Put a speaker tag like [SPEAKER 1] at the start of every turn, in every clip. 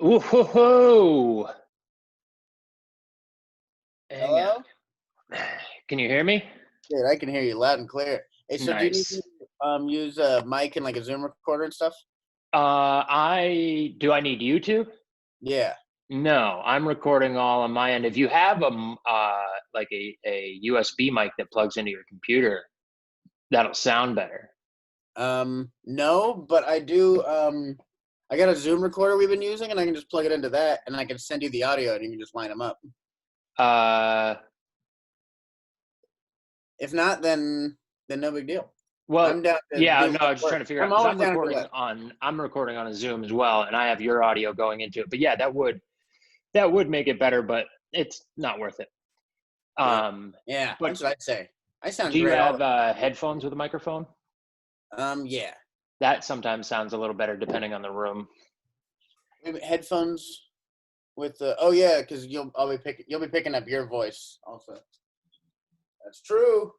[SPEAKER 1] Ooh, hang on.
[SPEAKER 2] Hello?
[SPEAKER 1] Can you hear me?
[SPEAKER 2] Dude, I can hear you loud and clear. Hey, so do you need
[SPEAKER 1] Nice.
[SPEAKER 2] to use a mic and like a Zoom recorder and stuff?
[SPEAKER 1] I need you to?
[SPEAKER 2] Yeah.
[SPEAKER 1] No, I'm recording all on my end. If you have like a USB mic that plugs into your computer, that'll sound better.
[SPEAKER 2] No, but I do. I got a Zoom recorder we've been using, and I can just plug it into that, and I can send you the audio, and you can just line them up.
[SPEAKER 1] Uh,
[SPEAKER 2] If not, then no big deal.
[SPEAKER 1] well,
[SPEAKER 2] I'm down to
[SPEAKER 1] yeah,
[SPEAKER 2] do
[SPEAKER 1] no,
[SPEAKER 2] what
[SPEAKER 1] I was just trying to
[SPEAKER 2] works.
[SPEAKER 1] figure out
[SPEAKER 2] I'm
[SPEAKER 1] because
[SPEAKER 2] always down to do what.
[SPEAKER 1] I'm recording on a Zoom as well, and I have your audio going into it. But yeah, that would make it better, but it's not worth it.
[SPEAKER 2] Yeah,
[SPEAKER 1] But
[SPEAKER 2] that's what I'd say. I sound
[SPEAKER 1] do you
[SPEAKER 2] great all
[SPEAKER 1] have
[SPEAKER 2] the
[SPEAKER 1] headphones with a microphone?
[SPEAKER 2] Yeah.
[SPEAKER 1] That sometimes sounds a little better depending on the room.
[SPEAKER 2] Maybe headphones with the. Oh yeah, because you'll be picking up your voice also. That's true.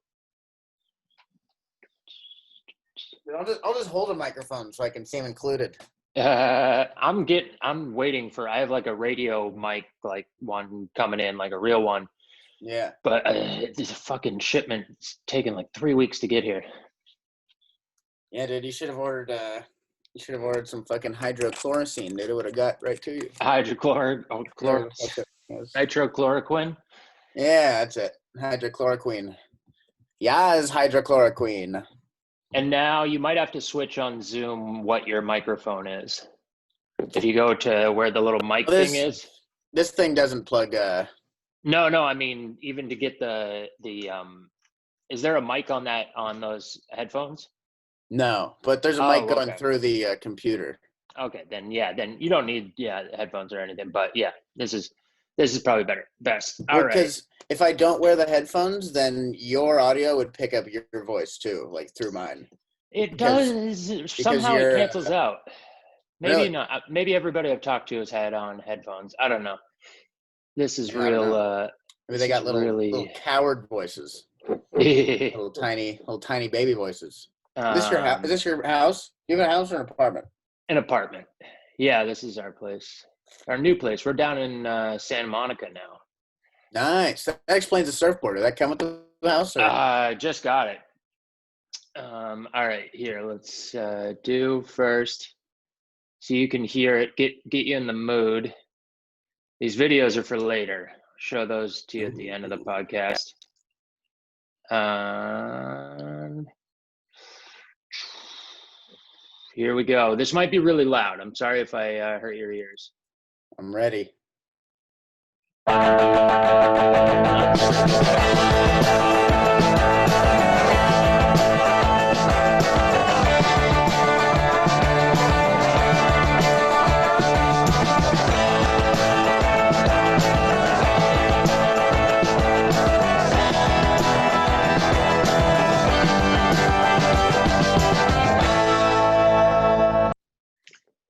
[SPEAKER 2] I'll just hold a microphone so I can seem included.
[SPEAKER 1] I'm waiting for. I have like a radio mic, like one coming in, like a real one.
[SPEAKER 2] Yeah.
[SPEAKER 1] But this fucking shipment. It's taken like 3 weeks to get here.
[SPEAKER 2] Yeah, dude, you should have ordered some fucking hydrochloroquine, dude. It would have got right to you.
[SPEAKER 1] Nitrochloroquine.
[SPEAKER 2] Yeah, that's it. Hydrochloroquine. Yes, hydrochloroquine.
[SPEAKER 1] And now you might have to switch on Zoom what your microphone is. If you go to where the little mic thing is.
[SPEAKER 2] This thing doesn't plug.
[SPEAKER 1] No. I mean, even to get the is there a mic on those headphones?
[SPEAKER 2] No, but there's a mic going through the computer.
[SPEAKER 1] Okay, then you don't need headphones or anything. But yeah, this is probably best. All right.
[SPEAKER 2] Because if I don't wear the headphones, then your audio would pick up your voice too, like through mine.
[SPEAKER 1] It does. Somehow it cancels out. Maybe
[SPEAKER 2] really?
[SPEAKER 1] not. Maybe everybody I've talked to has had on headphones. I don't know. This is real.
[SPEAKER 2] Maybe they got little coward voices. little tiny baby voices. Is this your house? Is this your house? Do you have a house or an apartment?
[SPEAKER 1] An apartment. Yeah, this is our place. Our new place. We're down in Santa Monica now.
[SPEAKER 2] Nice. That explains the surfboard. Did that come with the house?
[SPEAKER 1] I just got it. All right, here. Let's do first, so you can hear it. Get you in the mood. These videos are for later. Show those to you at the end of the podcast. Here we go. This might be really loud. I'm sorry if I hurt your ears.
[SPEAKER 2] I'm ready.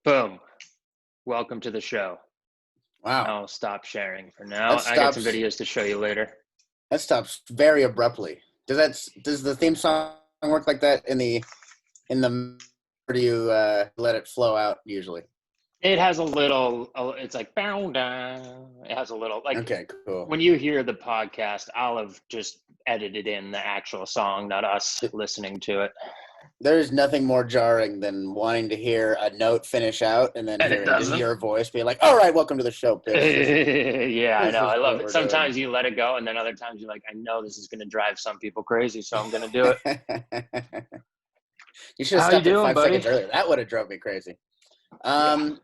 [SPEAKER 1] Boom. Welcome to the show.
[SPEAKER 2] Wow.
[SPEAKER 1] I'll stop sharing for now. I got some videos to show you later.
[SPEAKER 2] That stops very abruptly. Does the theme song work like that in the or do you let it flow out usually?
[SPEAKER 1] It has a little. It's like bound down. It has a little like.
[SPEAKER 2] Okay, cool.
[SPEAKER 1] When you hear the podcast, I'll have just edited in the actual song, not us listening to it.
[SPEAKER 2] There's nothing more jarring than wanting to hear a note finish out and then hearing your voice be like, all right, welcome to the show, bitch.
[SPEAKER 1] Yeah, I know. I love it. Sometimes you let it go, and then other times you're like, I know this is going to drive some people crazy, so I'm going to do it.
[SPEAKER 2] You should have stopped it 5 seconds earlier. That would have drove me crazy. I'm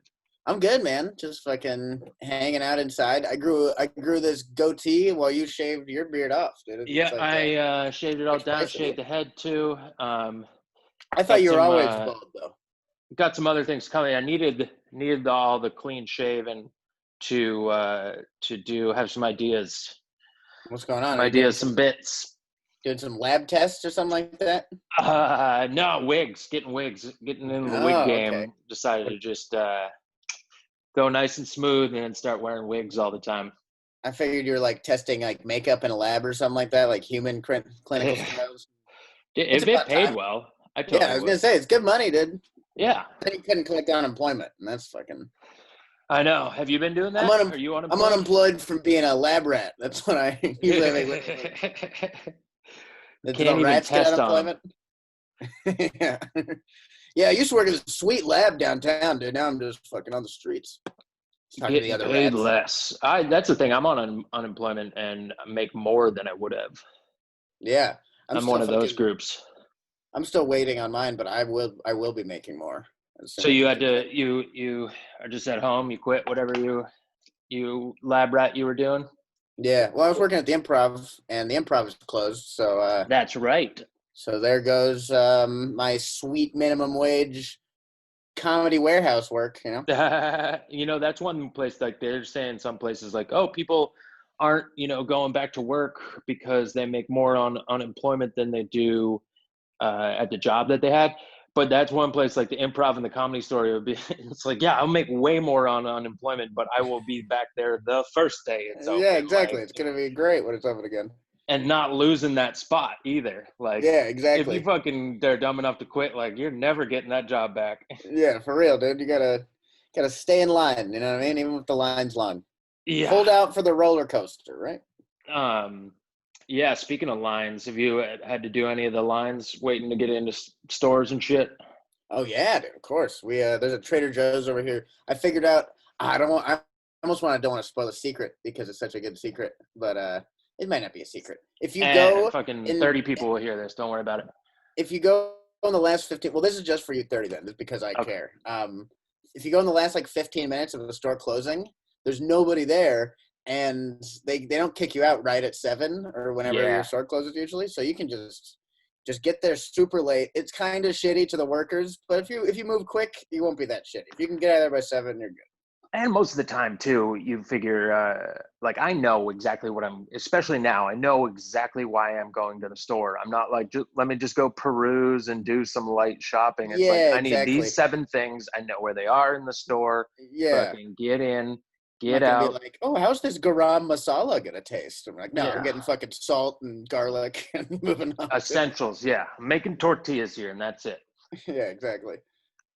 [SPEAKER 2] good, man. Just fucking hanging out inside. I grew this goatee while you shaved your beard off, dude.
[SPEAKER 1] Yeah, I shaved it all down, shaved the head too.
[SPEAKER 2] I thought you were always bald, though.
[SPEAKER 1] Got some other things coming. I needed all the clean shaven to have some ideas.
[SPEAKER 2] What's going on?
[SPEAKER 1] Some ideas, some bits.
[SPEAKER 2] Doing some lab tests or something like that?
[SPEAKER 1] No, wigs. Getting in the wig game. Okay. Decided to just go nice and smooth and then start wearing wigs all the time.
[SPEAKER 2] I figured you were like testing like makeup in a lab or something like that, like human clinical trials.
[SPEAKER 1] If it paid well. I
[SPEAKER 2] was gonna say it's good money, dude.
[SPEAKER 1] Yeah.
[SPEAKER 2] Then you couldn't collect unemployment, and that's fucking.
[SPEAKER 1] I know. Have you been doing that? Are you
[SPEAKER 2] I'm
[SPEAKER 1] unemployed?
[SPEAKER 2] unemployed from being a lab rat. That's what I usually make. Did
[SPEAKER 1] Can't
[SPEAKER 2] the
[SPEAKER 1] even
[SPEAKER 2] rats get
[SPEAKER 1] test on them.
[SPEAKER 2] unemployment? Yeah. Yeah, I used to work at a sweet lab downtown, dude. Now I'm just fucking on the streets. Talking to the
[SPEAKER 1] Getting
[SPEAKER 2] other
[SPEAKER 1] paid
[SPEAKER 2] rats.
[SPEAKER 1] less. That's the thing. I'm on unemployment and make more than I would have.
[SPEAKER 2] Yeah.
[SPEAKER 1] I'm one of those groups.
[SPEAKER 2] I'm still waiting on mine, but I will be making more as
[SPEAKER 1] So
[SPEAKER 2] soon as
[SPEAKER 1] you
[SPEAKER 2] I
[SPEAKER 1] had
[SPEAKER 2] can get.
[SPEAKER 1] to you are just at home. You quit whatever you lab rat you were doing.
[SPEAKER 2] Yeah. Well, I was working at the Improv, and the Improv is closed, so
[SPEAKER 1] That's right.
[SPEAKER 2] so there goes my sweet minimum wage comedy warehouse work.
[SPEAKER 1] That's one place, like they're saying some places like, oh, people aren't, going back to work because they make more on unemployment than they do at the job that they had. But that's one place, like the Improv and the Comedy Store, it would be, it's like, yeah, I'll make way more on unemployment, but I will be back there the first day it's
[SPEAKER 2] Yeah,
[SPEAKER 1] open,
[SPEAKER 2] exactly.
[SPEAKER 1] like,
[SPEAKER 2] It's gonna be great when it's open again.
[SPEAKER 1] and not losing that spot either. Like,
[SPEAKER 2] Yeah,
[SPEAKER 1] if you
[SPEAKER 2] exactly.
[SPEAKER 1] fucking they're dumb enough to quit, like, you're never getting that job back.
[SPEAKER 2] Yeah, for real, dude. You gotta stay in line. You know what I mean? Even if the line's long.
[SPEAKER 1] Yeah.
[SPEAKER 2] Hold out for the roller coaster, right?
[SPEAKER 1] Um, yeah, speaking of lines, have you had to do any of the lines waiting to get into stores and shit?
[SPEAKER 2] Oh yeah, dude. Of course. We there's a Trader Joe's over here. I figured out. I almost don't want to spoil a secret because it's such a good secret, but it might not be a secret. If you
[SPEAKER 1] And
[SPEAKER 2] go
[SPEAKER 1] fucking
[SPEAKER 2] in
[SPEAKER 1] 30 people will hear this. Don't worry about it.
[SPEAKER 2] if you go in the last 15, well, this is just for you 30 then, just because I
[SPEAKER 1] Okay.
[SPEAKER 2] care. If you go in the last like 15 minutes of the store closing, there's nobody there, and they don't kick you out right at 7 or whenever
[SPEAKER 1] Yeah.
[SPEAKER 2] your store closes usually, so you can just get there super late. It's kind of shitty to the workers, but if you move quick, you won't be that shitty. If you can get out of there by 7, you're good.
[SPEAKER 1] And most of the time too, you figure, like, I know exactly especially now, I know exactly why I'm going to the store. I'm not like, let me just go peruse and do some light shopping. It's like,
[SPEAKER 2] Yeah,
[SPEAKER 1] I need
[SPEAKER 2] exactly.
[SPEAKER 1] these 7 things. I know where they are in the store.
[SPEAKER 2] Yeah.
[SPEAKER 1] Fucking get in,
[SPEAKER 2] I'm
[SPEAKER 1] get
[SPEAKER 2] not gonna be
[SPEAKER 1] out.
[SPEAKER 2] like, oh, how's this garam masala gonna taste? I'm like, no, I'm
[SPEAKER 1] Yeah.
[SPEAKER 2] getting fucking salt and garlic and moving on.
[SPEAKER 1] Essentials. Yeah. I'm making tortillas here and that's it.
[SPEAKER 2] Yeah, exactly.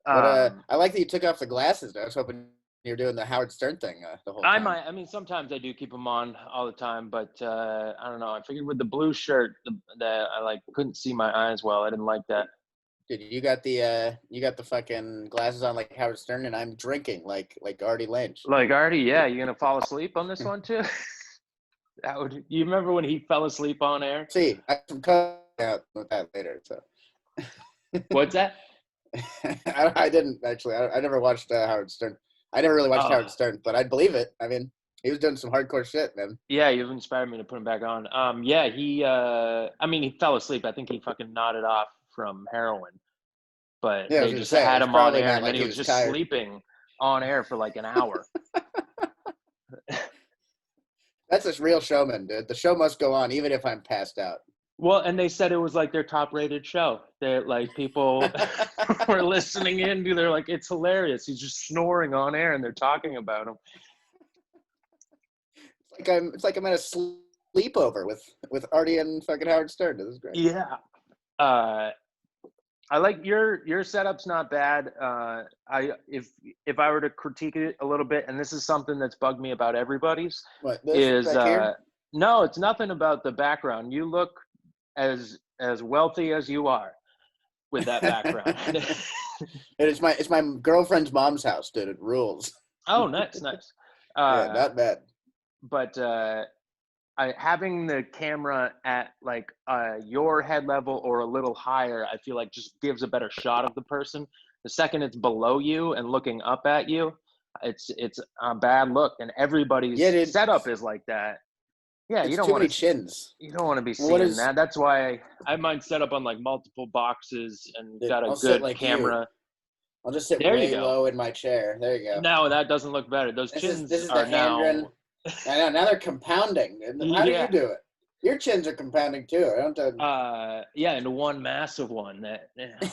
[SPEAKER 2] But
[SPEAKER 1] Um,
[SPEAKER 2] I like that you took off the glasses. I was hoping you were doing the Howard Stern thing the whole time.
[SPEAKER 1] I mean, sometimes I do keep them on all the time, but I don't know. I figured with the blue shirt that I like couldn't see my eyes well. I didn't like that.
[SPEAKER 2] Dude, you got the fucking glasses on like Howard Stern, and I'm drinking like Artie Lange.
[SPEAKER 1] Like Artie, yeah, you gonna fall asleep on this one too? You remember when he fell asleep on air?
[SPEAKER 2] See, I can cut out with that later. So
[SPEAKER 1] What's that?
[SPEAKER 2] I didn't actually. I never watched Howard Stern. I never really watched Howard Stern, but I'd believe it. I mean, he was doing some hardcore shit, man.
[SPEAKER 1] Yeah, you've inspired me to put him back on. Yeah, I mean, he fell asleep. I think he fucking nodded off from heroin, but
[SPEAKER 2] Yeah,
[SPEAKER 1] they just had him on air, and then he was just
[SPEAKER 2] tired.
[SPEAKER 1] sleeping on air for like an hour.
[SPEAKER 2] That's a real showman, dude. The show must go on, even if I'm passed out.
[SPEAKER 1] Well, and they said it was like their top-rated show. They're like, people were listening in. They're like, it's hilarious. He's just snoring on air, and they're talking about him.
[SPEAKER 2] It's like I'm at a sleepover with Artie and fucking Howard Stern. This is great.
[SPEAKER 1] Yeah. I like your setup's not bad. If I were to critique it a little bit, and this is something that's bugged me about everybody's,
[SPEAKER 2] What, this back here?
[SPEAKER 1] No, it's nothing about the background. You look as wealthy as you are with that background.
[SPEAKER 2] It's my girlfriend's mom's house, dude. It rules.
[SPEAKER 1] Oh, nice.
[SPEAKER 2] Yeah, not bad.
[SPEAKER 1] But having the camera at like your head level or a little higher, I feel like just gives a better shot of the person. The second it's below you and looking up at you, it's a bad look. And everybody's setup is like that. Yeah, you don't want
[SPEAKER 2] chins.
[SPEAKER 1] You don't want to be seeing that. That's why I might set up on like multiple boxes and got a good camera.
[SPEAKER 2] I'll just sit way low in my chair. There you go.
[SPEAKER 1] No, that doesn't look better. Those chins
[SPEAKER 2] this is
[SPEAKER 1] are
[SPEAKER 2] the
[SPEAKER 1] now.
[SPEAKER 2] I know, now they're compounding. How do you do it? Your chins are compounding too. I don't.
[SPEAKER 1] Yeah, into one massive one.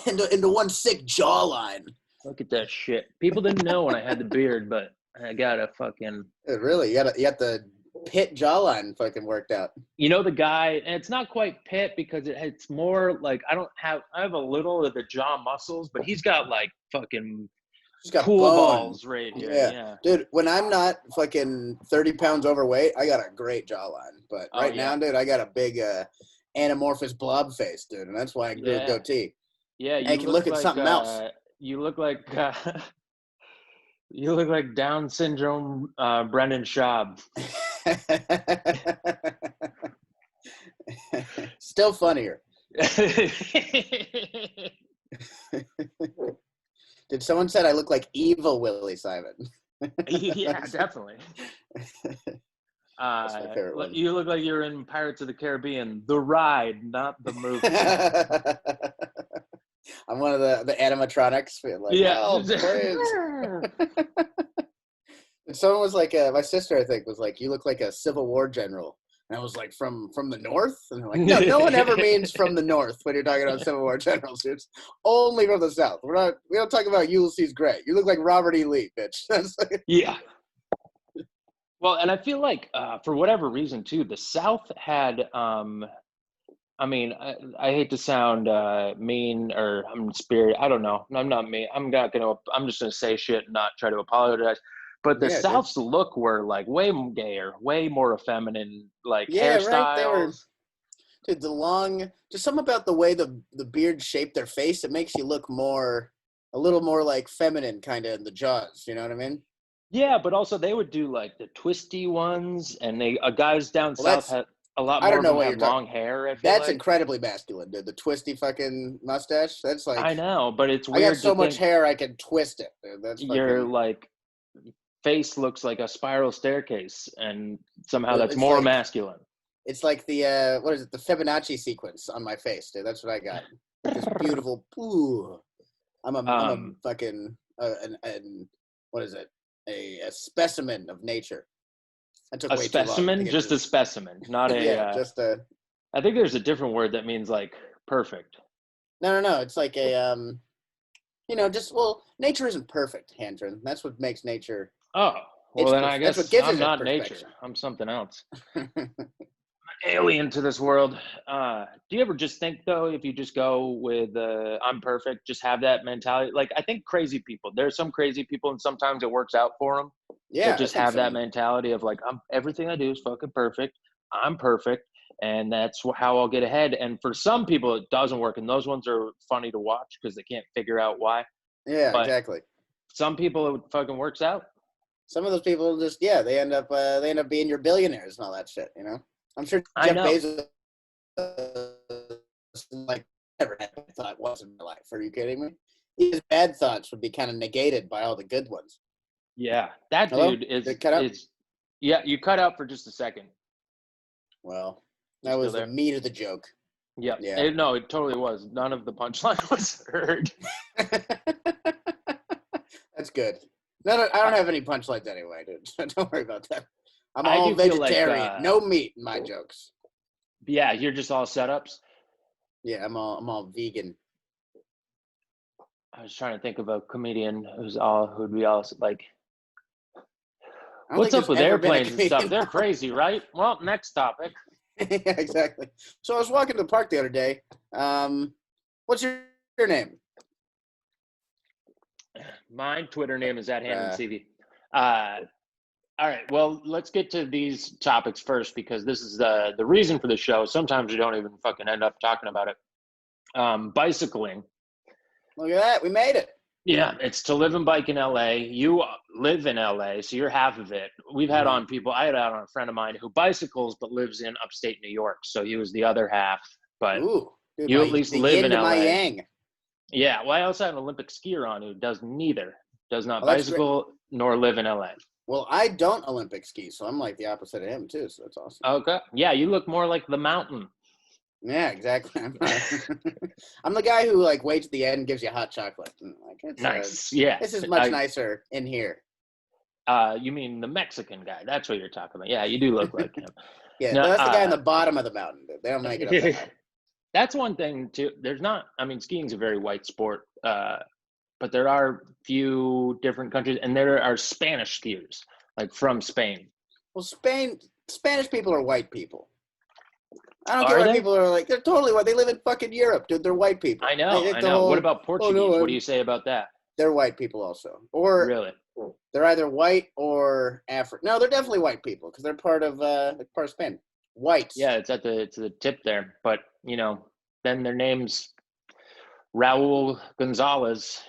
[SPEAKER 2] into one sick jawline.
[SPEAKER 1] Look at that shit. People didn't know when I had the beard, but I got a fucking.
[SPEAKER 2] Really, you got the Pitt jawline fucking worked out.
[SPEAKER 1] You know the guy, and it's not quite Pitt because it's more like I have a little of the jaw muscles, but he's got like fucking
[SPEAKER 2] Just got
[SPEAKER 1] pool
[SPEAKER 2] bone.
[SPEAKER 1] balls right here.
[SPEAKER 2] Yeah. Dude, when I'm not fucking 30 pounds overweight, I got a great jawline. But right now, dude, I got a big anamorphous blob face, dude. And that's why I grew a goatee.
[SPEAKER 1] Yeah,
[SPEAKER 2] I can look at something else.
[SPEAKER 1] You look like you look like Down syndrome Brendan Schaub.
[SPEAKER 2] Still funnier. Did someone said I look like evil Willie Simon?
[SPEAKER 1] Yeah, definitely.
[SPEAKER 2] That's my favorite one.
[SPEAKER 1] You look like you're in Pirates of the Caribbean, the ride, not the movie.
[SPEAKER 2] I'm one of the animatronics. Like,
[SPEAKER 1] yeah.
[SPEAKER 2] Oh, and someone was like, my sister, I think, was like, you look like a Civil War general. And I was like, from the North? And they're like, no one ever means from the North when you're talking about Civil War generals. It's only from the South. We don't talk about Ulysses Grant. You look like Robert E. Lee, bitch.
[SPEAKER 1] Yeah. Well, and I feel like for whatever reason too, the South had I mean, I hate to sound mean or I'm spirit. I don't know. I'm not mean. I'm just gonna say shit and not try to apologize. But the South's look were like way gayer, way more effeminate, like hairstyles. Right. They were,
[SPEAKER 2] dude, just something about the way the beard shaped their face. It makes you look a little more like feminine, kind of in the jaws. You know what I mean?
[SPEAKER 1] Yeah, but also they would do like the twisty ones, and guys down south had a lot more. I don't know what you're long hair.
[SPEAKER 2] That's incredibly masculine, dude. The twisty fucking mustache. That's like
[SPEAKER 1] I know, but it's weird.
[SPEAKER 2] I got so much hair I can twist it, dude. That's
[SPEAKER 1] you're like face looks like a spiral staircase, and somehow that's more like, masculine.
[SPEAKER 2] It's like the what is it? The Fibonacci sequence on my face, dude. That's what I got. This beautiful. Ooh, I'm a fucking what is it? A specimen of nature.
[SPEAKER 1] A specimen, just a specimen, not a.
[SPEAKER 2] Just a.
[SPEAKER 1] I think there's a different word that means like perfect.
[SPEAKER 2] No. It's like a nature isn't perfect, Handren. That's what makes nature.
[SPEAKER 1] Oh, well then I guess I'm not nature. I'm something else. I'm an alien to this world. Do you ever just think though, if you just go with I'm perfect, just have that mentality? Like I think crazy people, there's some crazy people and sometimes it works out for them. Yeah. Just have that mentality of like, everything I do is fucking perfect. I'm perfect. And that's how I'll get ahead. And for some people it doesn't work. And those ones are funny to watch because they can't figure out why.
[SPEAKER 2] Yeah, but exactly.
[SPEAKER 1] Some people it fucking works out.
[SPEAKER 2] Some of those people just they end up being your billionaires and all that shit, you know. I'm sure Jeff Bezos like never had a thought once in my life. Are you kidding me? His bad thoughts would be kind of negated by all the good ones.
[SPEAKER 1] Yeah, that dude is yeah. You cut out for just a second.
[SPEAKER 2] Well, that was the meat of the joke.
[SPEAKER 1] Yeah. No, it totally was. None of the punchline was heard.
[SPEAKER 2] That's good. No, I don't have any punchlines anyway, dude. Don't worry about that. I'm all vegetarian. Like, no meat in my jokes.
[SPEAKER 1] Yeah, you're just all setups.
[SPEAKER 2] Yeah, I'm all vegan.
[SPEAKER 1] I was trying to think of a comedian who'd be all like. What's up with airplanes and stuff? They're crazy, right? Well, next topic.
[SPEAKER 2] Yeah, exactly. So I was walking to the park the other day. What's your name?
[SPEAKER 1] My Twitter name is @HammondCV. All right. Well, let's get to these topics first because this is the reason for the show. Sometimes we don't even fucking end up talking about it. Bicycling.
[SPEAKER 2] Look at that. We made it.
[SPEAKER 1] Yeah, it's to live and bike in LA. You live in LA, so you're half of it. We've had on people. I had out on a friend of mine who bicycles but lives in upstate New York, so he was the other half. But dude, you at least live in LA. My yang. Yeah. Well, I also have an Olympic skier on who does neither. Does not bicycle nor live in LA.
[SPEAKER 2] Well, I don't Olympic ski, so I'm like the opposite of him too. So that's awesome.
[SPEAKER 1] Okay. Yeah, you look more like the mountain.
[SPEAKER 2] Yeah, exactly. I'm the guy who like waits at the end and gives you hot chocolate. Like, it's
[SPEAKER 1] nice. Yeah.
[SPEAKER 2] This is much nicer in here.
[SPEAKER 1] You mean the Mexican guy? That's what you're talking about. Yeah, you do look like him.
[SPEAKER 2] Yeah, no, that's the guy on the bottom of the mountain. Dude. They don't make it up that high.
[SPEAKER 1] That's one thing too. Skiing's a very white sport, but there are few different countries, and there are Spanish skiers, like from Spain.
[SPEAKER 2] Well, Spanish people are white people. I don't care what people are like. They're totally white. They live in fucking Europe, dude. They're white people.
[SPEAKER 1] I know. What about Portuguese? What do you say about that?
[SPEAKER 2] They're white people also. Or
[SPEAKER 1] Really?
[SPEAKER 2] they're either white or African. No, they're definitely white people because they're part of Spain. Whites.
[SPEAKER 1] Yeah, it's at the tip there. But, you know, then their name's Raul Gonzalez.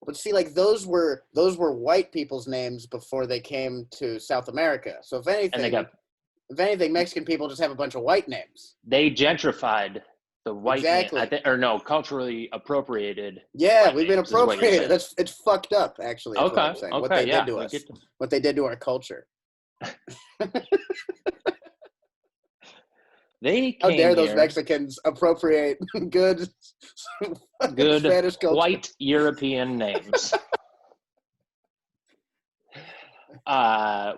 [SPEAKER 2] But see, like those were white people's names before they came to South America. So if anything, Mexican people just have a bunch of white names.
[SPEAKER 1] They gentrified the white
[SPEAKER 2] exactly.
[SPEAKER 1] name, or no, culturally appropriated.
[SPEAKER 2] Yeah, we've been appropriated. It's fucked up, actually.
[SPEAKER 1] Okay.
[SPEAKER 2] What I'm saying. What they did to us. What they did to our culture.
[SPEAKER 1] How
[SPEAKER 2] dare those Mexicans appropriate good Spanish culture.
[SPEAKER 1] White European names.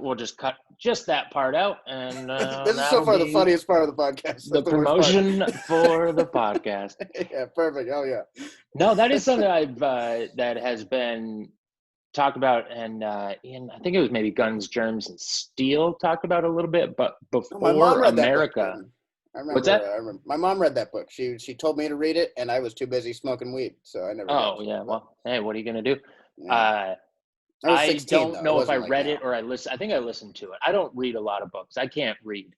[SPEAKER 1] We'll just cut just that part out, and
[SPEAKER 2] this is so far the funniest part of the podcast.
[SPEAKER 1] The promotion for the podcast.
[SPEAKER 2] Yeah, perfect. Oh yeah.
[SPEAKER 1] No, that is something I've that has been talked about, and Ian, I think it was maybe Guns, Germs, and Steel talked about a little bit, but before America.
[SPEAKER 2] I remember,
[SPEAKER 1] what's that?
[SPEAKER 2] I remember. My mom read that book. She told me to read it, and I was too busy smoking weed, so I never.
[SPEAKER 1] Oh yeah, well, hey, what are you gonna do?
[SPEAKER 2] Yeah.
[SPEAKER 1] I don't know if I read it or I listened. I think I listened to it. I don't read a lot of books. I can't read,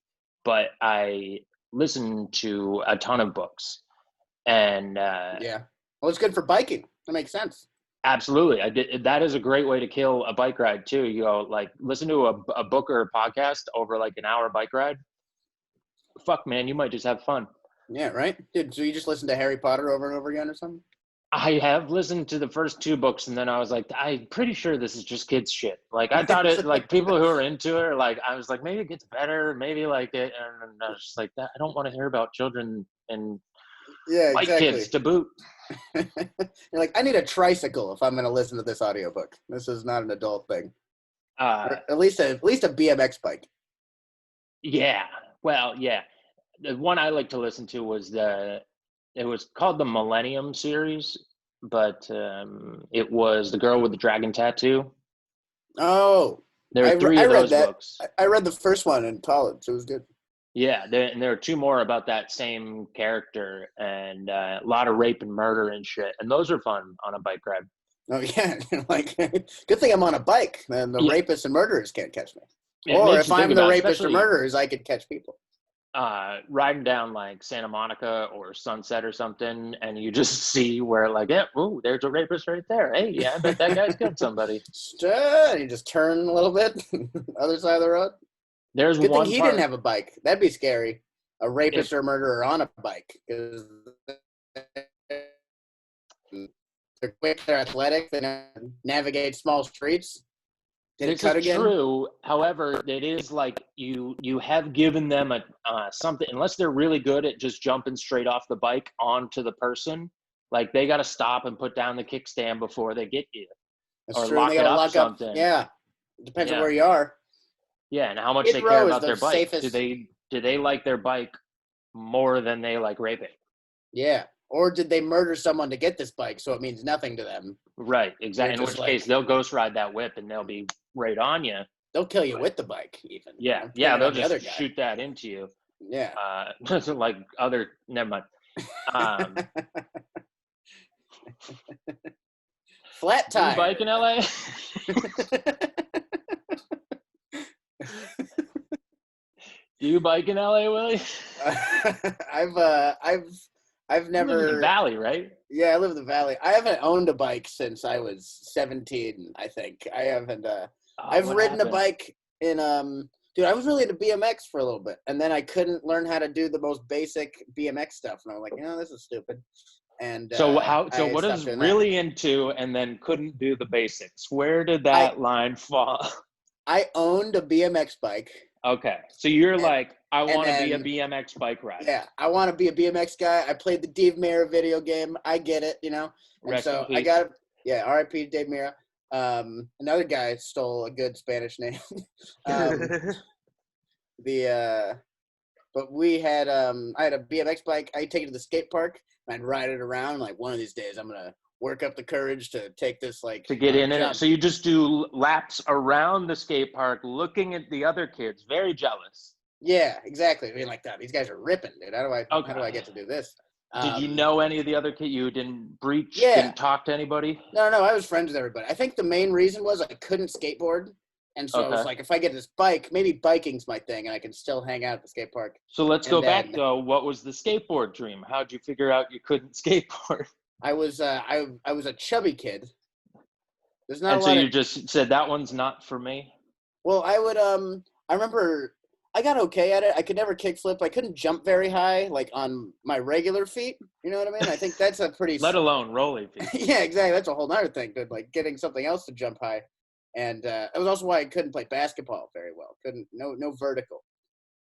[SPEAKER 1] but I listen to a ton of books. And
[SPEAKER 2] yeah, well, it's good for biking. That makes sense.
[SPEAKER 1] Absolutely, I did. That is a great way to kill a bike ride too. You go like listen to a book or a podcast over like an hour bike ride. Fuck, man, you might just have fun.
[SPEAKER 2] Yeah, right. Dude, so you just listen to Harry Potter over and over again or something?
[SPEAKER 1] I have listened to the first 2 books, and then I was like, I'm pretty sure this is just kids shit. Like, I thought it, like, people who are into it, like, I was like, maybe it gets better, maybe like it, and I was just like, that. I don't want to hear about children and white kids to boot.
[SPEAKER 2] You're like, I need a tricycle if I'm going to listen to this audiobook. This is not an adult thing. At least a BMX bike.
[SPEAKER 1] Yeah. Well, yeah. The one I like to listen to was it was called the Millennium series, but it was The Girl with the Dragon Tattoo.
[SPEAKER 2] Oh.
[SPEAKER 1] There were 3 of those books.
[SPEAKER 2] I read the first one in college. It was good.
[SPEAKER 1] Yeah, there are 2 more about that same character, and a lot of rape and murder and shit. And those are fun on a bike ride.
[SPEAKER 2] Oh, yeah. Like, good thing I'm on a bike, and the rapists and murderers can't catch me. Or if I'm the rapist or murderers, I could catch people.
[SPEAKER 1] Riding down like Santa Monica or Sunset or something, and you just see where like, yeah, ooh, there's a rapist right there. Hey, yeah, I bet that guy's killed somebody.
[SPEAKER 2] You just turn a little bit, other side of the road.
[SPEAKER 1] There's
[SPEAKER 2] good thing he didn't have a bike. That'd be scary. A rapist or murderer on a bike. Because they're quick, they're athletic, they navigate small streets.
[SPEAKER 1] This is true. However, it is like you have given them a something, unless they're really good at just jumping straight off the bike onto the person. Like they got to stop and put down the kickstand before they get you.
[SPEAKER 2] That's true. Lock it up something. Yeah, it depends on where you are.
[SPEAKER 1] Yeah, and how much they care about their bike. Do they like their bike more than they like raping?
[SPEAKER 2] Yeah. Or did they murder someone to get this bike, so it means nothing to them?
[SPEAKER 1] Right, exactly. In which case, they'll ghost ride that whip, and they'll be right on you.
[SPEAKER 2] They'll kill you with the bike, even.
[SPEAKER 1] Yeah, they'll just shoot that into you.
[SPEAKER 2] Yeah.
[SPEAKER 1] Like other, never mind.
[SPEAKER 2] Flat tire.
[SPEAKER 1] Do you bike in LA? Do you bike in LA, Willie?
[SPEAKER 2] I've never.
[SPEAKER 1] You live in the Valley, right?
[SPEAKER 2] Yeah, I live in the Valley. I haven't owned a bike since I was 17. I think I haven't. I've ridden a bike in Dude, I was really into BMX for a little bit, and then I couldn't learn how to do the most basic BMX stuff, and I was like, this is stupid. And
[SPEAKER 1] so what is really into, and then couldn't do the basics? Where did that line fall?
[SPEAKER 2] I owned a BMX bike.
[SPEAKER 1] Okay, so you're like, I want to be a BMX bike rider.
[SPEAKER 2] Yeah, I want to be a BMX guy. I played the Dave Mira video game. I get it, And so I got, R.I.P. Dave Mira. Another guy stole a good Spanish name. But we had, I had a BMX bike. I'd take it to the skate park and I'd ride it around. Like one of these days, I'm gonna work up the courage to take this to
[SPEAKER 1] get in it. So you just do laps around the skate park, looking at the other kids, very jealous.
[SPEAKER 2] Yeah, exactly. I mean, like that. These guys are ripping, dude. How do I get to do this?
[SPEAKER 1] Did you know any of the other kids? You didn't breach,
[SPEAKER 2] Yeah.
[SPEAKER 1] didn't talk to anybody?
[SPEAKER 2] No, I was friends with everybody. I think the main reason was I couldn't skateboard. And so I was like, if I get this bike, maybe biking's my thing and I can still hang out at the skate park.
[SPEAKER 1] So let's go back though. What was the skateboard dream? How'd you figure out you couldn't skateboard?
[SPEAKER 2] I was a chubby kid.
[SPEAKER 1] There's not a lot so you just said that one's not for me?
[SPEAKER 2] Well, I remember I got okay at it. I could never kickflip. I couldn't jump very high, like on my regular feet. You know what I mean? I think that's a pretty
[SPEAKER 1] let alone rolly feet.
[SPEAKER 2] Yeah, exactly. That's a whole nother thing, dude. Like getting something else to jump high. And it was also why I couldn't play basketball very well. No vertical.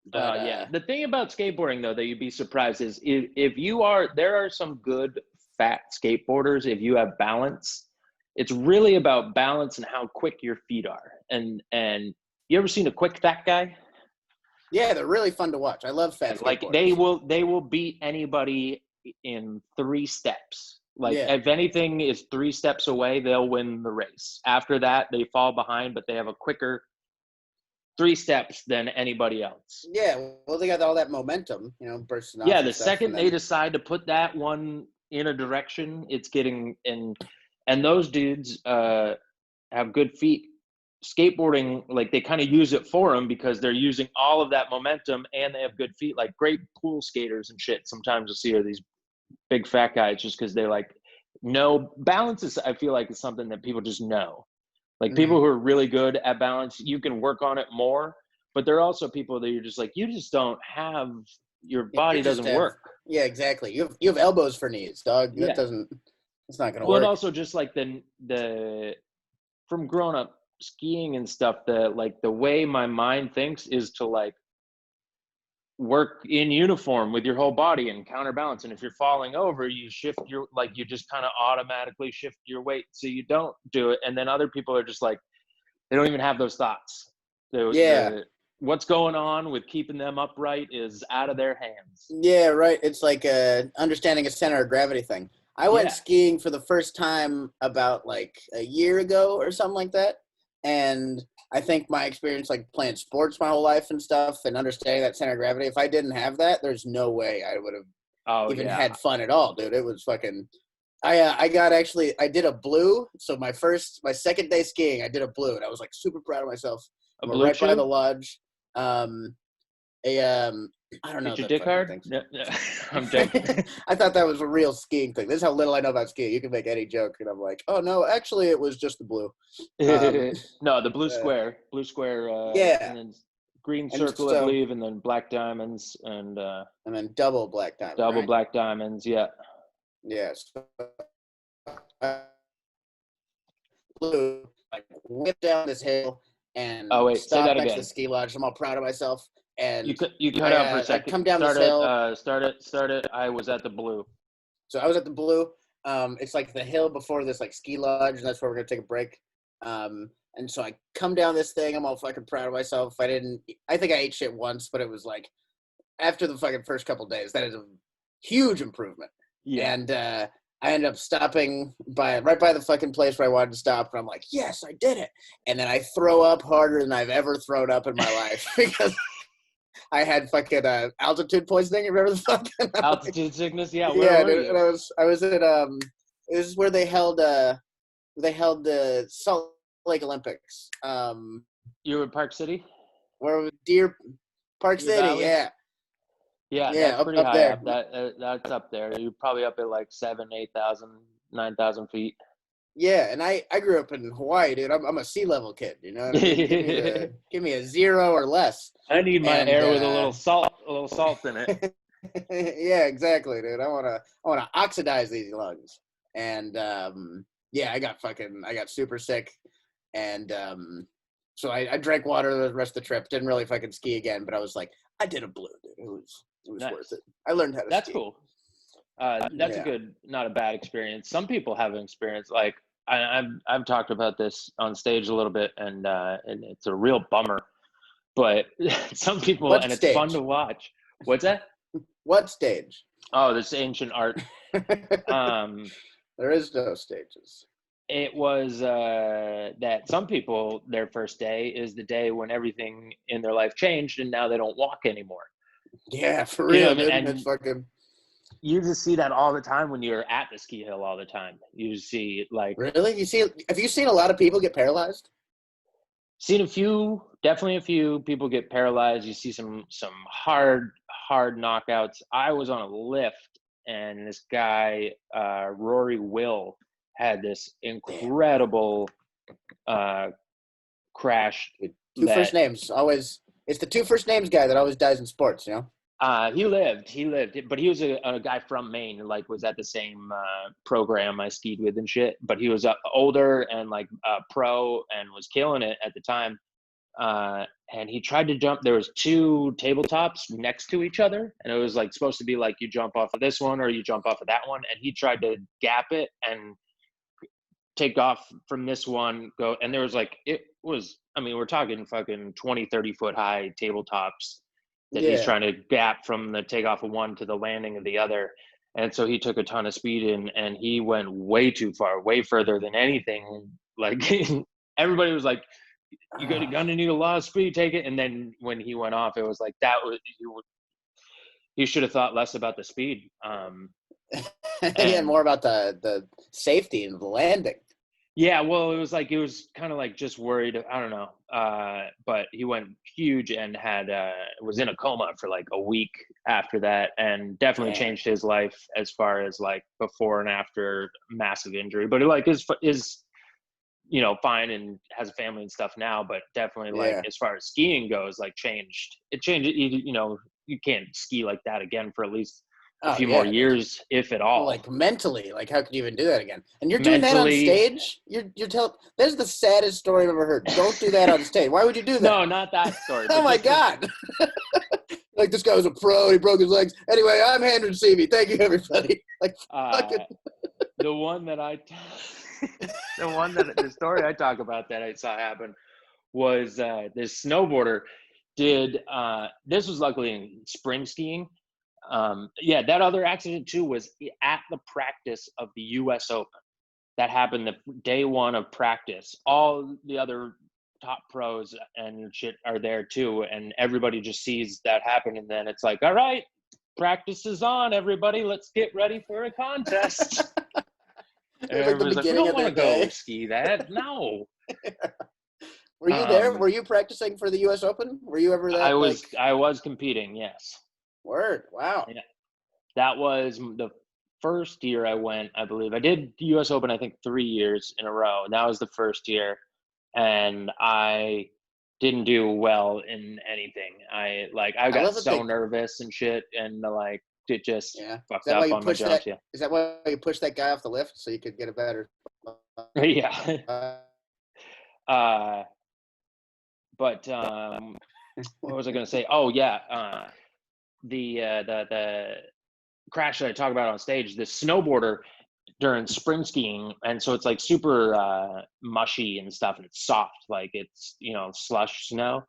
[SPEAKER 1] But, yeah. The thing about skateboarding, though, that you'd be surprised is there are some good fat skateboarders. If you have balance, it's really about balance and how quick your feet are. And you ever seen a quick fat guy?
[SPEAKER 2] Yeah, they're really fun to watch. I love fat skateboarders.
[SPEAKER 1] Like they will beat anybody in 3 steps. Like if anything is 3 steps away, they'll win the race. After that, they fall behind, but they have a quicker 3 steps than anybody else.
[SPEAKER 2] Yeah, well, they got all that momentum, bursting off.
[SPEAKER 1] Yeah, the second they decide to put that one in a direction, it's getting and those dudes have good feet. Skateboarding, like they kind of use it for them because they're using all of that momentum and they have good feet. Like great pool skaters and shit. Sometimes you'll see are these big fat guys just because they like no balance is I feel like is something that people just know. Like people who are really good at balance, you can work on it more, but there are also people that you're just like you just don't have your body doesn't work.
[SPEAKER 2] Yeah, exactly. You have elbows for knees, dog. That doesn't it's not gonna work.
[SPEAKER 1] But also just like the from growing up skiing and stuff, the way my mind thinks is to like work in uniform with your whole body and counterbalance. And if you're falling over, you shift you just kind of automatically shift your weight so you don't do it. And then other people are just like, they don't even have those thoughts. What's going on with keeping them upright is out of their hands.
[SPEAKER 2] Yeah, right. It's like understanding a center of gravity thing. I went skiing for the first time about like a year ago or something like that. And I think my experience, like playing sports my whole life and stuff and understanding that center of gravity, if I didn't have that, there's no way I would have had fun at all, dude. It was fucking, I did a blue. So my second day skiing, I did a blue and I was like super proud of myself. Right by the lodge. I don't know.
[SPEAKER 1] Get your dick hard? No, I'm joking.
[SPEAKER 2] I thought that was a real skiing thing. This is how little I know about skiing. You can make any joke, and I'm like, oh no, actually, it was just the blue.
[SPEAKER 1] No, the blue square. Blue square. And then green circle, I believe, and then black diamonds, and
[SPEAKER 2] then double black diamonds.
[SPEAKER 1] Double black diamonds, yeah.
[SPEAKER 2] Yes. Blue, like whip down this hill and stop next to the ski lodge. I'm all proud of myself. And
[SPEAKER 1] you cut out for a second.
[SPEAKER 2] Come down this hill.
[SPEAKER 1] Start it. I was at the blue.
[SPEAKER 2] So I was at the blue. It's like the hill before this like ski lodge, and that's where we're gonna take a break. And so I come down this thing. I'm all fucking proud of myself. I think I ate shit once, but it was like after the fucking first couple days, that is a huge improvement. Yeah. And I ended up stopping right by the fucking place where I wanted to stop, and I'm like, yes, I did it. And then I throw up harder than I've ever thrown up in my life because I had fucking altitude poisoning. You remember the fucking
[SPEAKER 1] altitude sickness? Yeah. Where were you?
[SPEAKER 2] And I was at this is where they held the Salt Lake Olympics.
[SPEAKER 1] You were in Park City?
[SPEAKER 2] Where Deer Park City?
[SPEAKER 1] Valley?
[SPEAKER 2] Yeah.
[SPEAKER 1] Yeah, that's pretty high there. Up. That's up there. You're probably up at like 7,000, 8,000, 9,000 feet.
[SPEAKER 2] Yeah, and I grew up in Hawaii, dude. I'm a sea level kid, you know what I mean? Give me a 0 or less.
[SPEAKER 1] I need my air with a little salt in it.
[SPEAKER 2] Yeah, exactly, dude. I wanna oxidize these lungs. And I got super sick. And so I drank water the rest of the trip. Didn't really fucking ski again, but I was like, I did a blue, dude. It was nice. Worth it. I learned how to ski.
[SPEAKER 1] That's cool. That's a good, not a bad experience. Some people have an experience like I've talked about this on stage a little bit, and it's a real bummer. But some people, and it's fun to watch. What's that?
[SPEAKER 2] What stage?
[SPEAKER 1] Oh, this ancient art.
[SPEAKER 2] There is no stages.
[SPEAKER 1] It was that some people, their first day is the day when everything in their life changed, and now they don't walk anymore.
[SPEAKER 2] Yeah, for real, dude.
[SPEAKER 1] And
[SPEAKER 2] it's fucking.
[SPEAKER 1] you just see that all the time when you're at the ski hill all the time. You see like
[SPEAKER 2] really. Have you seen a lot of people get paralyzed?
[SPEAKER 1] Seen a few, definitely a few people get paralyzed. You see some hard knockouts. I was on a lift, and this guy, Rory Will, had this incredible crash.
[SPEAKER 2] Two first names always. It's the two first names guy that always dies in sports, you know.
[SPEAKER 1] He lived, but he was a guy from Maine, like was at the same program I skied with and shit. But he was older and like pro and was killing it at the time. And he tried to jump. There was two tabletops next to each other, and it was like supposed to be like you jump off of this one or you jump off of that one. And he tried to gap it and take off from this one, go. And there was like, it was, I mean, we're talking fucking 20, 30 foot high tabletops that he's trying to gap from the takeoff of one to the landing of the other. And so he took a ton of speed and he went way too far, way further than anything. Like everybody was like, you're gonna need a lot of speed, take it. And then when he went off, it was like, you should have thought less about the speed.
[SPEAKER 2] And more about the safety and the landing.
[SPEAKER 1] Yeah, well, it was kind of like just worried. I don't know. But he went huge and was in a coma for like a week after that, and definitely changed his life as far as like before and after massive injury. But like is fine and has a family and stuff now, but definitely like as far as skiing goes, like it changed. You can't ski like that again for at least a few more years, if at all.
[SPEAKER 2] Like mentally, like how could you even do that again? And you're doing that on stage? You're telling, that's the saddest story I've ever heard. Don't do that on stage. Why would you do that?
[SPEAKER 1] No, not that story.
[SPEAKER 2] Oh my God. Like this guy was a pro, he broke his legs. Anyway, I'm Henry Seavey. Thank you, everybody. Like
[SPEAKER 1] the story I talk about that I saw happen was this snowboarder this was luckily in spring skiing. That other accident too was at the practice of the US Open. That happened the day one of practice. All the other top pros and shit are there too, and everybody just sees that happen, and then it's like, all right, practice is on, everybody, let's get ready for a contest. And everybody's like, we don't want to go ski that. No.
[SPEAKER 2] Were you there? Were you practicing for the US Open? Were you ever there?
[SPEAKER 1] I was competing, yes.
[SPEAKER 2] Word. Wow.
[SPEAKER 1] Yeah. That was the first year I went, I believe. I did the US Open, I think 3 years in a row. And that was the first year. And I didn't do well in anything. I got so nervous and shit. And it just fucked up on my jumps. Yeah.
[SPEAKER 2] Is that why you pushed that guy off the lift so you could get a better?
[SPEAKER 1] Yeah. But what was I going to say? Oh yeah. The crash that I talk about on stage, the snowboarder during spring skiing, and so it's like super mushy and stuff, and it's soft, like it's slush snow,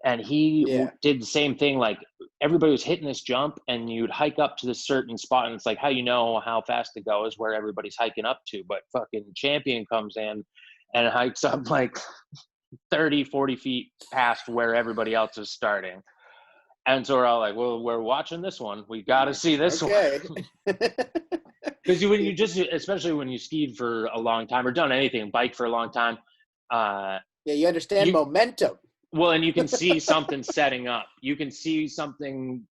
[SPEAKER 1] and he did the same thing. Like everybody was hitting this jump, and you'd hike up to this certain spot, and it's like how you know how fast to go is where everybody's hiking up to. But fucking champion comes in and hikes up like 30, 40 feet past where everybody else is starting. And so we're all like, well, we're watching this one. We got to see this one. Because especially when you skied for a long time or done anything, bike for a long time.
[SPEAKER 2] You understand momentum.
[SPEAKER 1] Well, and you can see something setting up. You can see something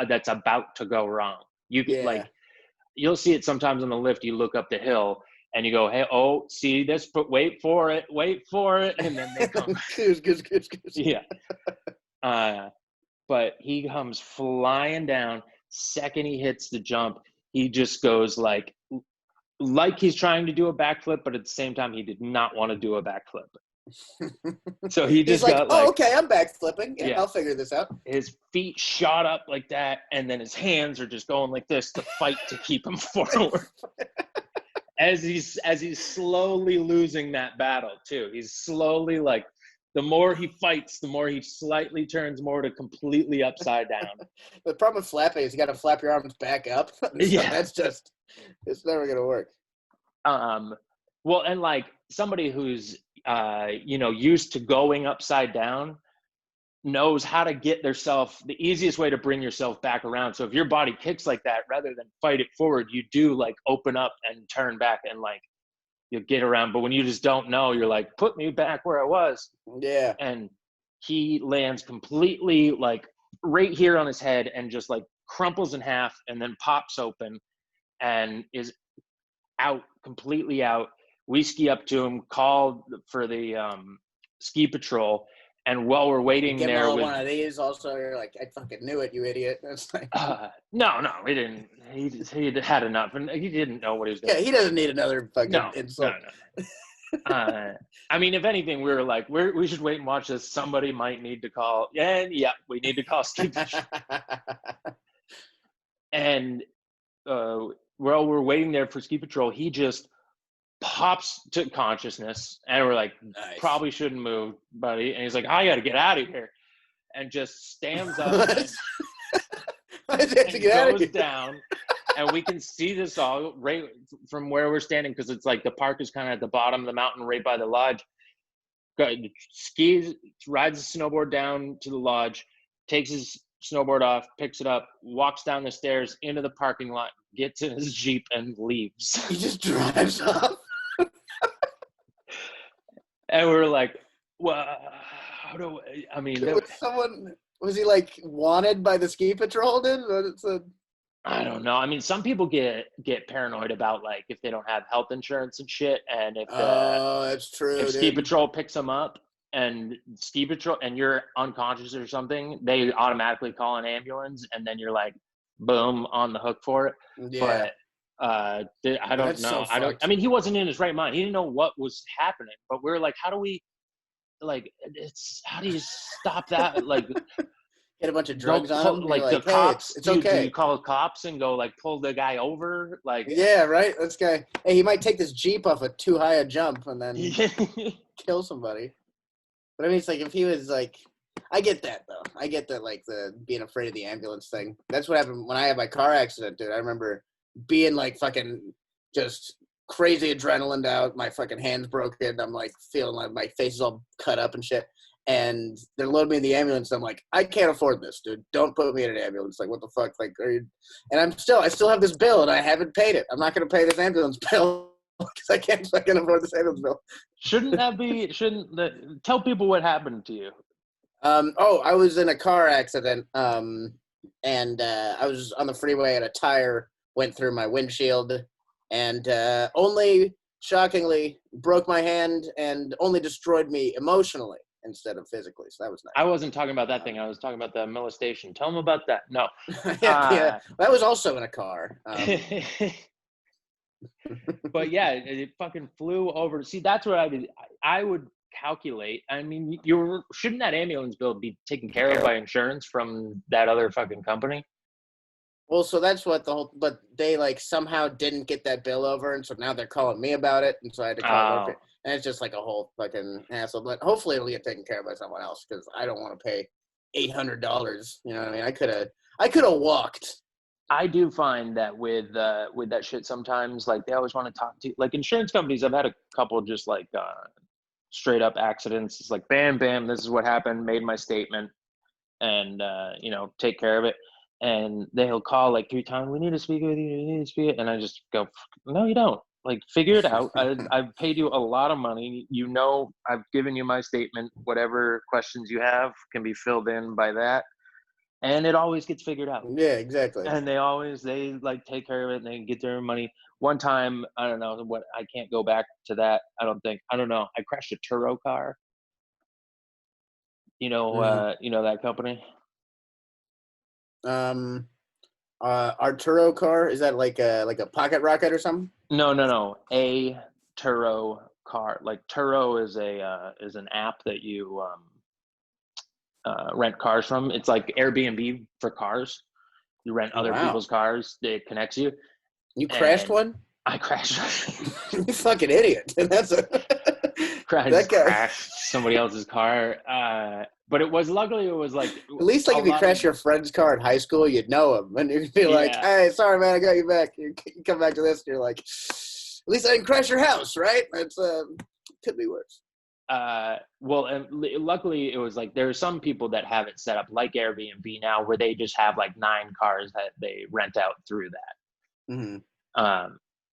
[SPEAKER 1] that's about to go wrong. You can you'll see it sometimes on the lift. You look up the hill and you go, hey, see this, but wait for it. And then they come.
[SPEAKER 2] Goose.
[SPEAKER 1] Yeah. But he comes flying down. Second he hits the jump, he just goes like he's trying to do a backflip, but at the same time, he did not want to do a backflip. So he just got
[SPEAKER 2] okay, I'm backflipping. Yeah, I'll figure this out.
[SPEAKER 1] His feet shot up like that, and then his hands are just going like this to fight to keep him forward. As he's slowly losing that battle too. He's slowly like, the more he fights, the more he slightly turns more to completely upside down.
[SPEAKER 2] The problem with flapping is you got to flap your arms back up. That's just, it's never going to work.
[SPEAKER 1] Well, and like somebody who's, used to going upside down, knows how to get themselves the easiest way to bring yourself back around. So if your body kicks like that, rather than fight it forward, you do like open up and turn back and like you'll get around. But when you just don't know, you're like, put me back where I was.
[SPEAKER 2] Yeah.
[SPEAKER 1] And he lands completely like right here on his head and just like crumples in half and then pops open and is out, completely out. We ski up to him, call for the ski patrol. And while we're waiting
[SPEAKER 2] Give
[SPEAKER 1] there
[SPEAKER 2] him
[SPEAKER 1] with
[SPEAKER 2] one of these, also you're like, I fucking knew it, you idiot. It's like,
[SPEAKER 1] no, he didn't. He had enough, and he didn't know what he was doing.
[SPEAKER 2] Yeah, he doesn't need another fucking
[SPEAKER 1] no,
[SPEAKER 2] insult.
[SPEAKER 1] No. I mean, if anything, we were like, we should wait and watch this. Somebody might need to call. And yeah, we need to call ski patrol. And while we're waiting there for ski patrol, he just pops to consciousness, and we're like,
[SPEAKER 2] nice.
[SPEAKER 1] Probably shouldn't move, buddy. And he's like, I got to get out of here, and just stands up and goes down. And we can see this all right from where we're standing, because it's like the park is kind of at the bottom of the mountain right by the lodge. Skis, rides the snowboard down to the lodge, takes his snowboard off, picks it up, walks down the stairs into the parking lot, gets in his Jeep, and leaves.
[SPEAKER 2] He just drives off.
[SPEAKER 1] And we're like, well, I mean,
[SPEAKER 2] was he like wanted by the ski patrol, dude?
[SPEAKER 1] I don't know. I mean, some people get paranoid about like if they don't have health insurance and shit, and if
[SPEAKER 2] that's true.
[SPEAKER 1] If ski patrol picks them up and you're unconscious or something, they automatically call an ambulance, and then you're like, boom, on the hook for it.
[SPEAKER 2] Yeah.
[SPEAKER 1] But I don't know. I mean, he wasn't in his right mind. He didn't know what was happening. But we're like, how do you stop that? Like,
[SPEAKER 2] get a bunch of drugs on him.
[SPEAKER 1] Like the
[SPEAKER 2] hey,
[SPEAKER 1] cops,
[SPEAKER 2] it's okay.
[SPEAKER 1] Do you call the cops and go like pull the guy over? Like,
[SPEAKER 2] yeah, right. This guy, hey, he might take this Jeep off too high a jump and then kill somebody. But I mean, it's like if he was like, I get that though. I get that, like the being afraid of the ambulance thing. That's what happened when I had my car accident, dude. I remember being like fucking just crazy adrenaline out. My fucking hands broken. I'm like feeling like my face is all cut up and shit. And they're loading me in the ambulance. I'm like, I can't afford this, dude. Don't put me in an ambulance. Like, what the fuck? Like, are you? And I still have this bill, and I haven't paid it. I'm not going to pay this ambulance bill because I can't fucking afford this ambulance bill.
[SPEAKER 1] Tell people what happened to you.
[SPEAKER 2] I was in a car accident, and I was on the freeway, and a tire went through my windshield, and only, shockingly, broke my hand and only destroyed me emotionally instead of physically. So that was nice.
[SPEAKER 1] I wasn't talking about that thing. I was talking about the molestation. Tell them about that. No.
[SPEAKER 2] Yeah, that was also in a car.
[SPEAKER 1] But yeah, it fucking flew over. See, that's what I would calculate. I mean, shouldn't that ambulance bill be taken care of by insurance from that other fucking company?
[SPEAKER 2] Well, so that's what but they like somehow didn't get that bill over, and so now they're calling me about it, and so I had to call over. And it's just like a whole fucking hassle. But hopefully it'll get taken care of by someone else, because I don't want to pay $800. You know what I mean? I could have walked.
[SPEAKER 1] I do find that with that shit sometimes, like they always want to talk to like insurance companies. I've had a couple just like straight up accidents. It's like bam, bam, this is what happened. Made my statement, and take care of it. And they'll call like 3 times. We need to speak with you. And I just go, no, you don't. Like, figure it out. I've paid you a lot of money. I've given you my statement. Whatever questions you have can be filled in by that. And it always gets figured out.
[SPEAKER 2] Yeah, exactly.
[SPEAKER 1] And they like take care of it, and they get their money. One time, I don't know what, I can't go back to that. I don't know. I crashed a Turo car. That company?
[SPEAKER 2] Arturo car, is that like a pocket rocket or something?
[SPEAKER 1] No. A Turo car. Like Turo is an app that you rent cars from. It's like Airbnb for cars. You rent other people's cars. It connects you.
[SPEAKER 2] You crashed one?
[SPEAKER 1] I crashed.
[SPEAKER 2] You fucking idiot. That's
[SPEAKER 1] crashed somebody else's car. But luckily it was like,
[SPEAKER 2] at least like if you crash your friend's car in high school, you'd know him, and you'd be like, hey, sorry man, I got you back. You come back to this, and you're like, at least I didn't crash your house, right? That's could be worse.
[SPEAKER 1] well, and luckily it was like there are some people that have it set up like Airbnb now, where they just have like 9 cars that they rent out through that.
[SPEAKER 2] Mm-hmm.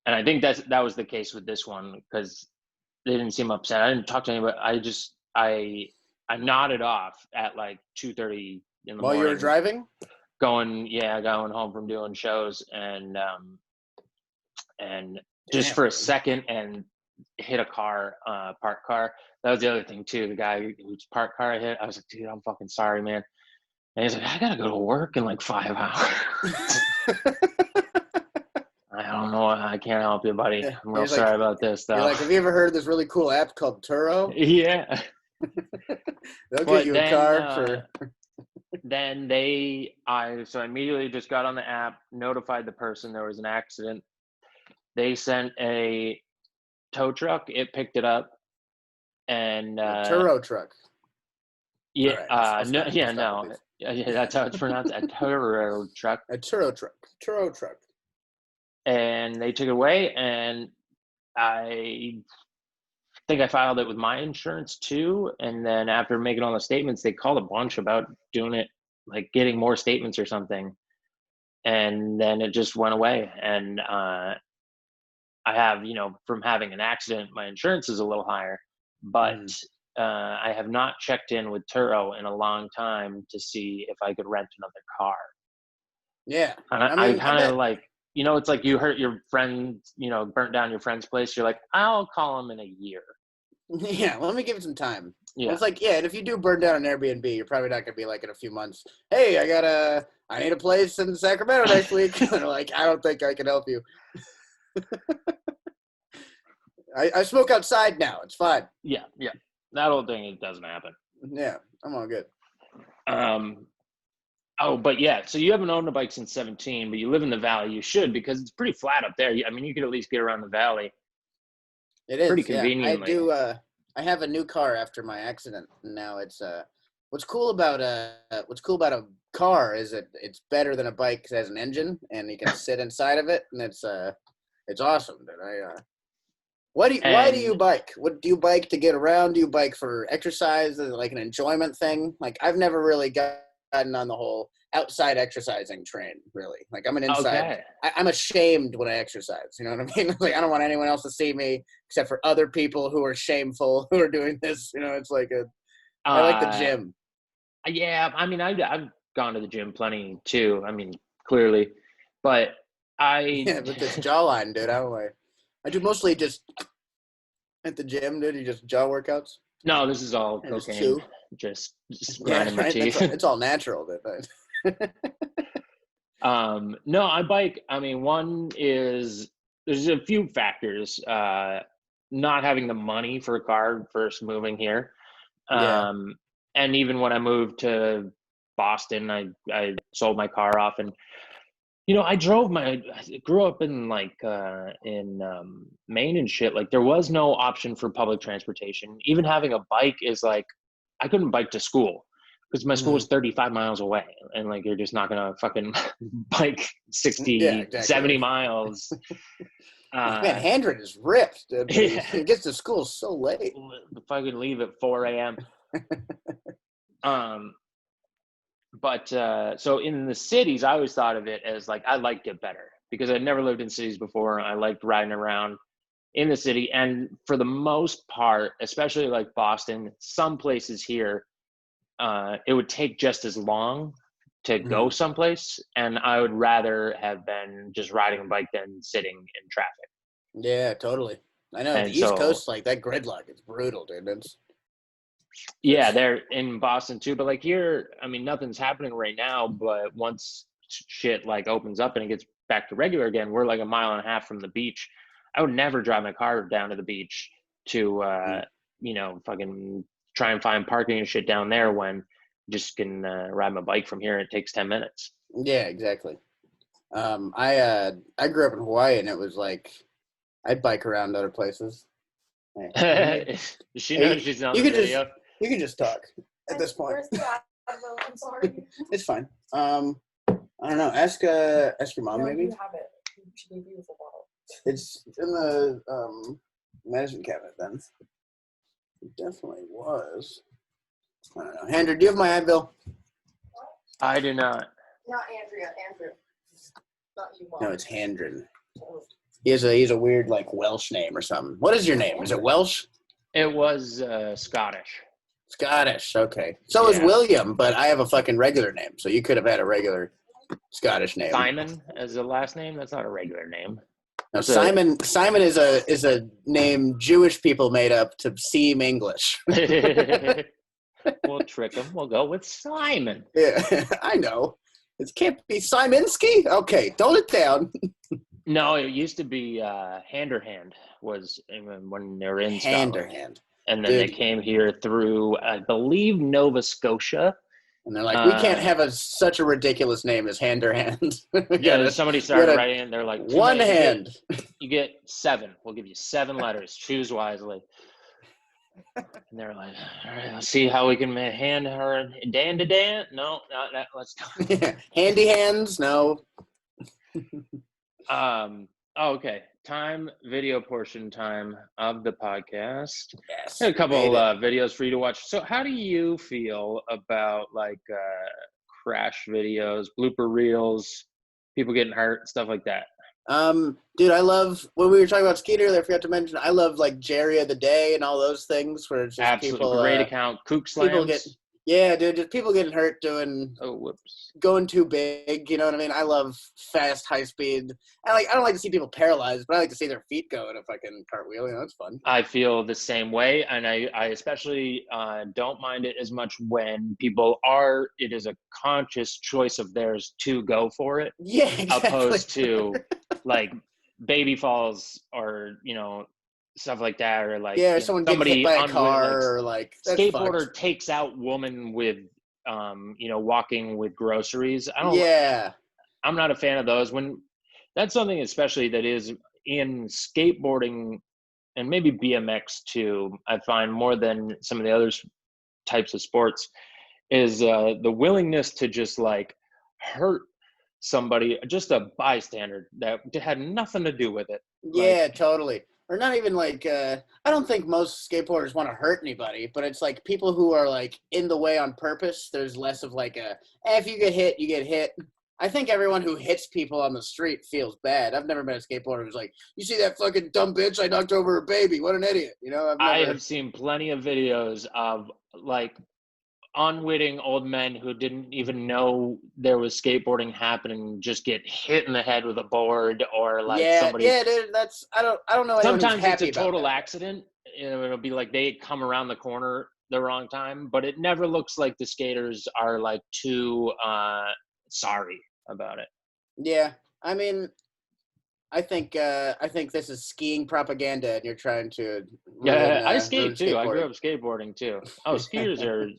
[SPEAKER 1] And I think that was the case with this one, because they didn't seem upset. I didn't talk to anybody. I nodded off at like 2:30 in the
[SPEAKER 2] While
[SPEAKER 1] morning.
[SPEAKER 2] you were driving?
[SPEAKER 1] Going home from doing shows, and just for a second, and hit a car, parked car. That was the other thing too. The guy whose parked car I hit, I was like, dude, I'm fucking sorry, man. And he's like, I gotta go to work in like 5 hours. I don't know. I can't help you, buddy.
[SPEAKER 2] Yeah.
[SPEAKER 1] I'm real sorry about this, though.
[SPEAKER 2] You're like, have you ever heard of this really cool app called Turo?
[SPEAKER 1] Yeah.
[SPEAKER 2] They'll get you a car for.
[SPEAKER 1] Then I immediately just got on the app, notified the person there was an accident. They sent a tow truck. It picked it up, and
[SPEAKER 2] a Turo truck.
[SPEAKER 1] Yeah. Right, yeah, that's how it's pronounced. A Turo truck.
[SPEAKER 2] A Turo truck. Turo truck.
[SPEAKER 1] And they took it away, and I think I filed it with my insurance too. And then after making all the statements, they called a bunch about doing it, like getting more statements or something. And then it just went away. And I have, from having an accident, my insurance is a little higher, but I have not checked in with Turo in a long time to see if I could rent another car.
[SPEAKER 2] Yeah.
[SPEAKER 1] And I kind of like, it's like you hurt your friend, burnt down your friend's place. You're like, I'll call him in a year.
[SPEAKER 2] Yeah, let me give it some time.
[SPEAKER 1] Yeah.
[SPEAKER 2] Well, it's like, and if you do burn down an Airbnb, you're probably not going to be like in a few months, hey, I need a place in Sacramento next week. And they're like, I don't think I can help you. I smoke outside now. It's fine.
[SPEAKER 1] Yeah. That whole thing, it doesn't happen.
[SPEAKER 2] Yeah, I'm all good.
[SPEAKER 1] But yeah, so you haven't owned a bike since 17, but you live in the valley. You should, because it's pretty flat up there. I mean, you could at least get around the valley.
[SPEAKER 2] It is
[SPEAKER 1] pretty conveniently.
[SPEAKER 2] I do. I have a new car after my accident. Now it's what's cool about a car is it's better than a bike because it has an engine and you can sit inside of it, and it's awesome. Dude. Why do you bike? What do you bike to get around? Do you bike for exercise? Is it like an enjoyment thing? Like I've never really gotten on the whole outside exercising train, really. Like I'm an inside. Okay. I'm ashamed when I exercise. You know what I mean? Like I don't want anyone else to see me except for other people who are shameful who are doing this. It's like I like the gym.
[SPEAKER 1] Yeah, I mean, I've gone to the gym plenty too. I mean, clearly, but
[SPEAKER 2] but this jawline, dude. I do mostly just at the gym, dude. You just jaw workouts.
[SPEAKER 1] No, this is all cocaine. Just grinding my teeth.
[SPEAKER 2] It's all natural, dude.
[SPEAKER 1] No, I bike. I mean, one is there's a few factors. Not having the money for a car first moving here. And even when I moved to Boston, I sold my car off, and I grew up in Maine and shit. Like there was no option for public transportation. Even having a bike is like, I couldn't bike to school because my school was 35 miles away, and like, you're just not going to fucking bike 60, 70 miles.
[SPEAKER 2] Man, Handren is ripped. He gets to school so late.
[SPEAKER 1] If I could leave at 4 a.m. But so in the cities, I always thought of it as like, I liked it better because I'd never lived in cities before. I liked riding around in the city. And for the most part, especially like Boston, some places here, it would take just as long to go someplace. And I would rather have been just riding a bike than sitting in traffic.
[SPEAKER 2] Yeah, totally. I know. The East Coast, like that gridlock is brutal, dude.
[SPEAKER 1] Yeah, they're in Boston too, but like here, I mean, nothing's happening right now, but once shit like opens up and it gets back to regular again, we're like a mile and a half from the beach. I would never drive my car down to the beach to, fucking try and find parking and shit down there when you just can ride my bike from here. It takes 10 minutes.
[SPEAKER 2] Yeah, exactly. I grew up in Hawaii, and it was like, I'd bike around other places.
[SPEAKER 1] She knows she's on the video.
[SPEAKER 2] You can just talk at this point.
[SPEAKER 3] I'm sorry.
[SPEAKER 2] It's fine. I don't know. Ask your mom, maybe.
[SPEAKER 3] You have it. It should be a beautiful bottle.
[SPEAKER 2] It's in the medicine cabinet then. It definitely was. I don't know. Andrew, do you have my Advil?
[SPEAKER 1] I do not.
[SPEAKER 3] Not Andrea. Andrew. Not you, Mom.
[SPEAKER 2] No, it's Handren. He's a weird like Welsh name or something. What is your name? Is it Welsh?
[SPEAKER 1] It was Scottish.
[SPEAKER 2] Scottish. Okay. So is William, but I have a fucking regular name. So you could have had a regular Scottish name.
[SPEAKER 1] Simon as a last name. That's not a regular name.
[SPEAKER 2] No, Simon is a name Jewish people made up to seem English.
[SPEAKER 1] We'll trick them. We'll go with Simon.
[SPEAKER 2] Yeah, I know. It can't be Simonsky. Okay, tone it down.
[SPEAKER 1] No, it used to be Handerhand was when they were in Scotland.
[SPEAKER 2] Handerhand.
[SPEAKER 1] And then they came here through, I believe, Nova Scotia.
[SPEAKER 2] And they're like, we can't have such a ridiculous name as Handerhand.
[SPEAKER 1] Somebody started writing in. They're like,
[SPEAKER 2] one hand.
[SPEAKER 1] You get 7. We'll give you 7 letters. Choose wisely. And they're like, all right, let's see how we can hand her Dan to Dan. No, not that. Let's go.
[SPEAKER 2] Handy hands. No.
[SPEAKER 1] Okay. Video portion time of the podcast.
[SPEAKER 2] Yes.
[SPEAKER 1] A couple videos for you to watch. So how do you feel about like crash videos, blooper reels, people getting hurt, stuff like that?
[SPEAKER 2] Dude, I love, when we were talking about Skeet earlier, I forgot to mention, I love like Jerry of the Day and all those things where it's just
[SPEAKER 1] absolutely
[SPEAKER 2] people,
[SPEAKER 1] great account, kook slams.
[SPEAKER 2] Just people getting hurt going too big, you know what I mean? I love fast, high speed. I don't like to see people paralyzed, but I like to see their feet go in a fucking cartwheel, you know, it's fun.
[SPEAKER 1] I feel the same way, and I especially don't mind it as much when it is a conscious choice of theirs to go for it.
[SPEAKER 2] Yeah, exactly.
[SPEAKER 1] Opposed to like baby falls or, you know, stuff like that, or like
[SPEAKER 2] someone gets hit by a car, or like
[SPEAKER 1] skateboarder takes out woman with walking with groceries. I'm not a fan of those. When that's something especially that is in skateboarding and maybe BMX too, I find more than some of the other types of sports is the willingness to just like hurt somebody, just a bystander that had nothing to do with it.
[SPEAKER 2] Totally. Or not even like, I don't think most skateboarders want to hurt anybody, but it's like people who are like in the way on purpose. There's less of like if you get hit, you get hit. I think everyone who hits people on the street feels bad. I've never met a skateboarder who's like, you see that fucking dumb bitch? I knocked over her baby. What an idiot. You know,
[SPEAKER 1] I have seen plenty of videos of like unwitting old men who didn't even know there was skateboarding happening just get hit in the head with a board, or like somebody.
[SPEAKER 2] Yeah, dude, I don't know.
[SPEAKER 1] Sometimes it's a total accident. You know, it'll be like they come around the corner the wrong time, but it never looks like the skaters are like too sorry about it.
[SPEAKER 2] Yeah, I mean, I think this is skiing propaganda, and you're trying to.
[SPEAKER 1] I skate too. I grew up skateboarding too. Oh, skiers are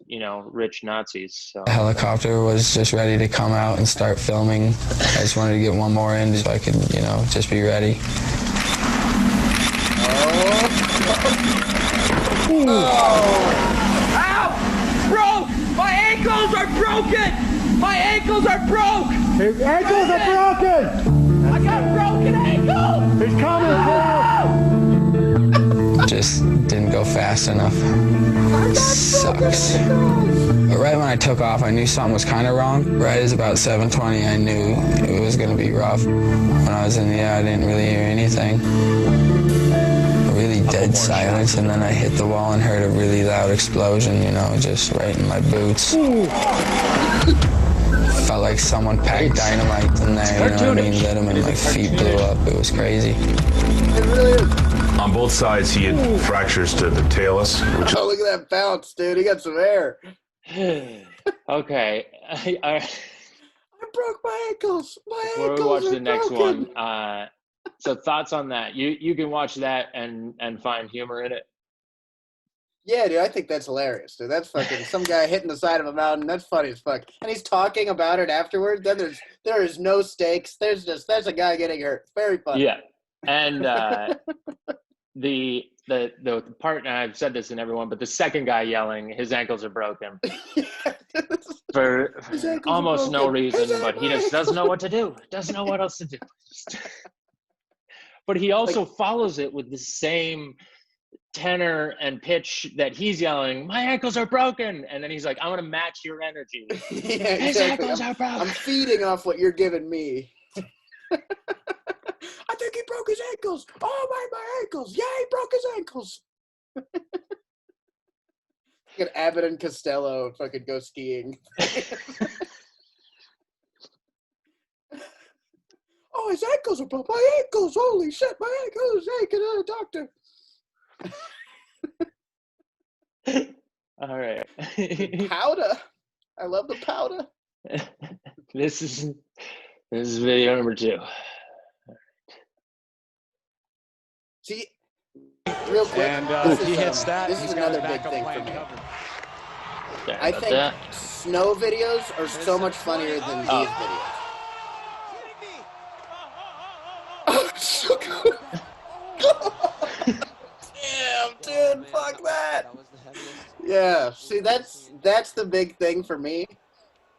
[SPEAKER 1] rich Nazis. So.
[SPEAKER 4] The helicopter was just ready to come out and start filming. I just wanted to get one more in so I could just be ready.
[SPEAKER 5] Ow! Broke! My ankles are broken! My ankles are broke!
[SPEAKER 6] His ankles are broken!
[SPEAKER 5] I got a broken ankle!
[SPEAKER 6] He's coming,
[SPEAKER 4] Just didn't go fast enough. Sucks. But right when I took off, I knew something was kind of wrong. Right as about 7:20, I knew it was going to be rough. When I was in the air, I didn't really hear anything. Really dead silence, and then I hit the wall and heard a really loud explosion, just right in my boots. Felt like someone packed dynamite in there, lit them and my feet blew up. It was crazy.
[SPEAKER 2] It really is.
[SPEAKER 7] On both sides, he had fractures to the talus.
[SPEAKER 2] Oh, look at that bounce, dude. He got some air.
[SPEAKER 1] Okay.
[SPEAKER 2] I broke my ankles.
[SPEAKER 1] Before we watch the next one, so thoughts on that? You can watch that and find humor in it.
[SPEAKER 2] Yeah, dude, I think that's hilarious, dude. That's fucking some guy hitting the side of a mountain. That's funny as fuck. And he's talking about it afterward. Then there is no stakes. There's a guy getting hurt. Very funny.
[SPEAKER 1] Yeah, and the part, and I've said this in everyone, but the second guy yelling, his ankles are broken for almost no reason, but he just doesn't know what to do. Doesn't know what else to do. But he also follows it with the same tenor and pitch that he's yelling, "My ankles are broken," and then he's like, "I want to match your energy."
[SPEAKER 2] Yeah,
[SPEAKER 1] His
[SPEAKER 2] exactly.
[SPEAKER 1] ankles are broken.
[SPEAKER 2] I'm feeding off what you're giving me. I think he broke his ankles. Oh my ankles! Yeah, he broke his ankles. Get Abbott and Costello fucking go skiing. Oh, his ankles are broken. My ankles! Holy shit! My ankles! Hey, get a doctor.
[SPEAKER 1] All right.
[SPEAKER 2] Powder. I love the powder.
[SPEAKER 1] This is video number 2.
[SPEAKER 2] See, real quick,
[SPEAKER 8] And
[SPEAKER 2] this
[SPEAKER 8] he
[SPEAKER 2] is,
[SPEAKER 8] hits that.
[SPEAKER 2] This is
[SPEAKER 8] He's got his
[SPEAKER 2] another big
[SPEAKER 8] backup
[SPEAKER 2] thing
[SPEAKER 8] plan
[SPEAKER 2] for me.
[SPEAKER 8] covered.
[SPEAKER 1] Sorry
[SPEAKER 2] I
[SPEAKER 1] about
[SPEAKER 2] think
[SPEAKER 1] that.
[SPEAKER 2] snow videos are so much funnier than these videos. Oh, so good. Damn, dude, fuck that. Yeah, see, that's the big thing for me.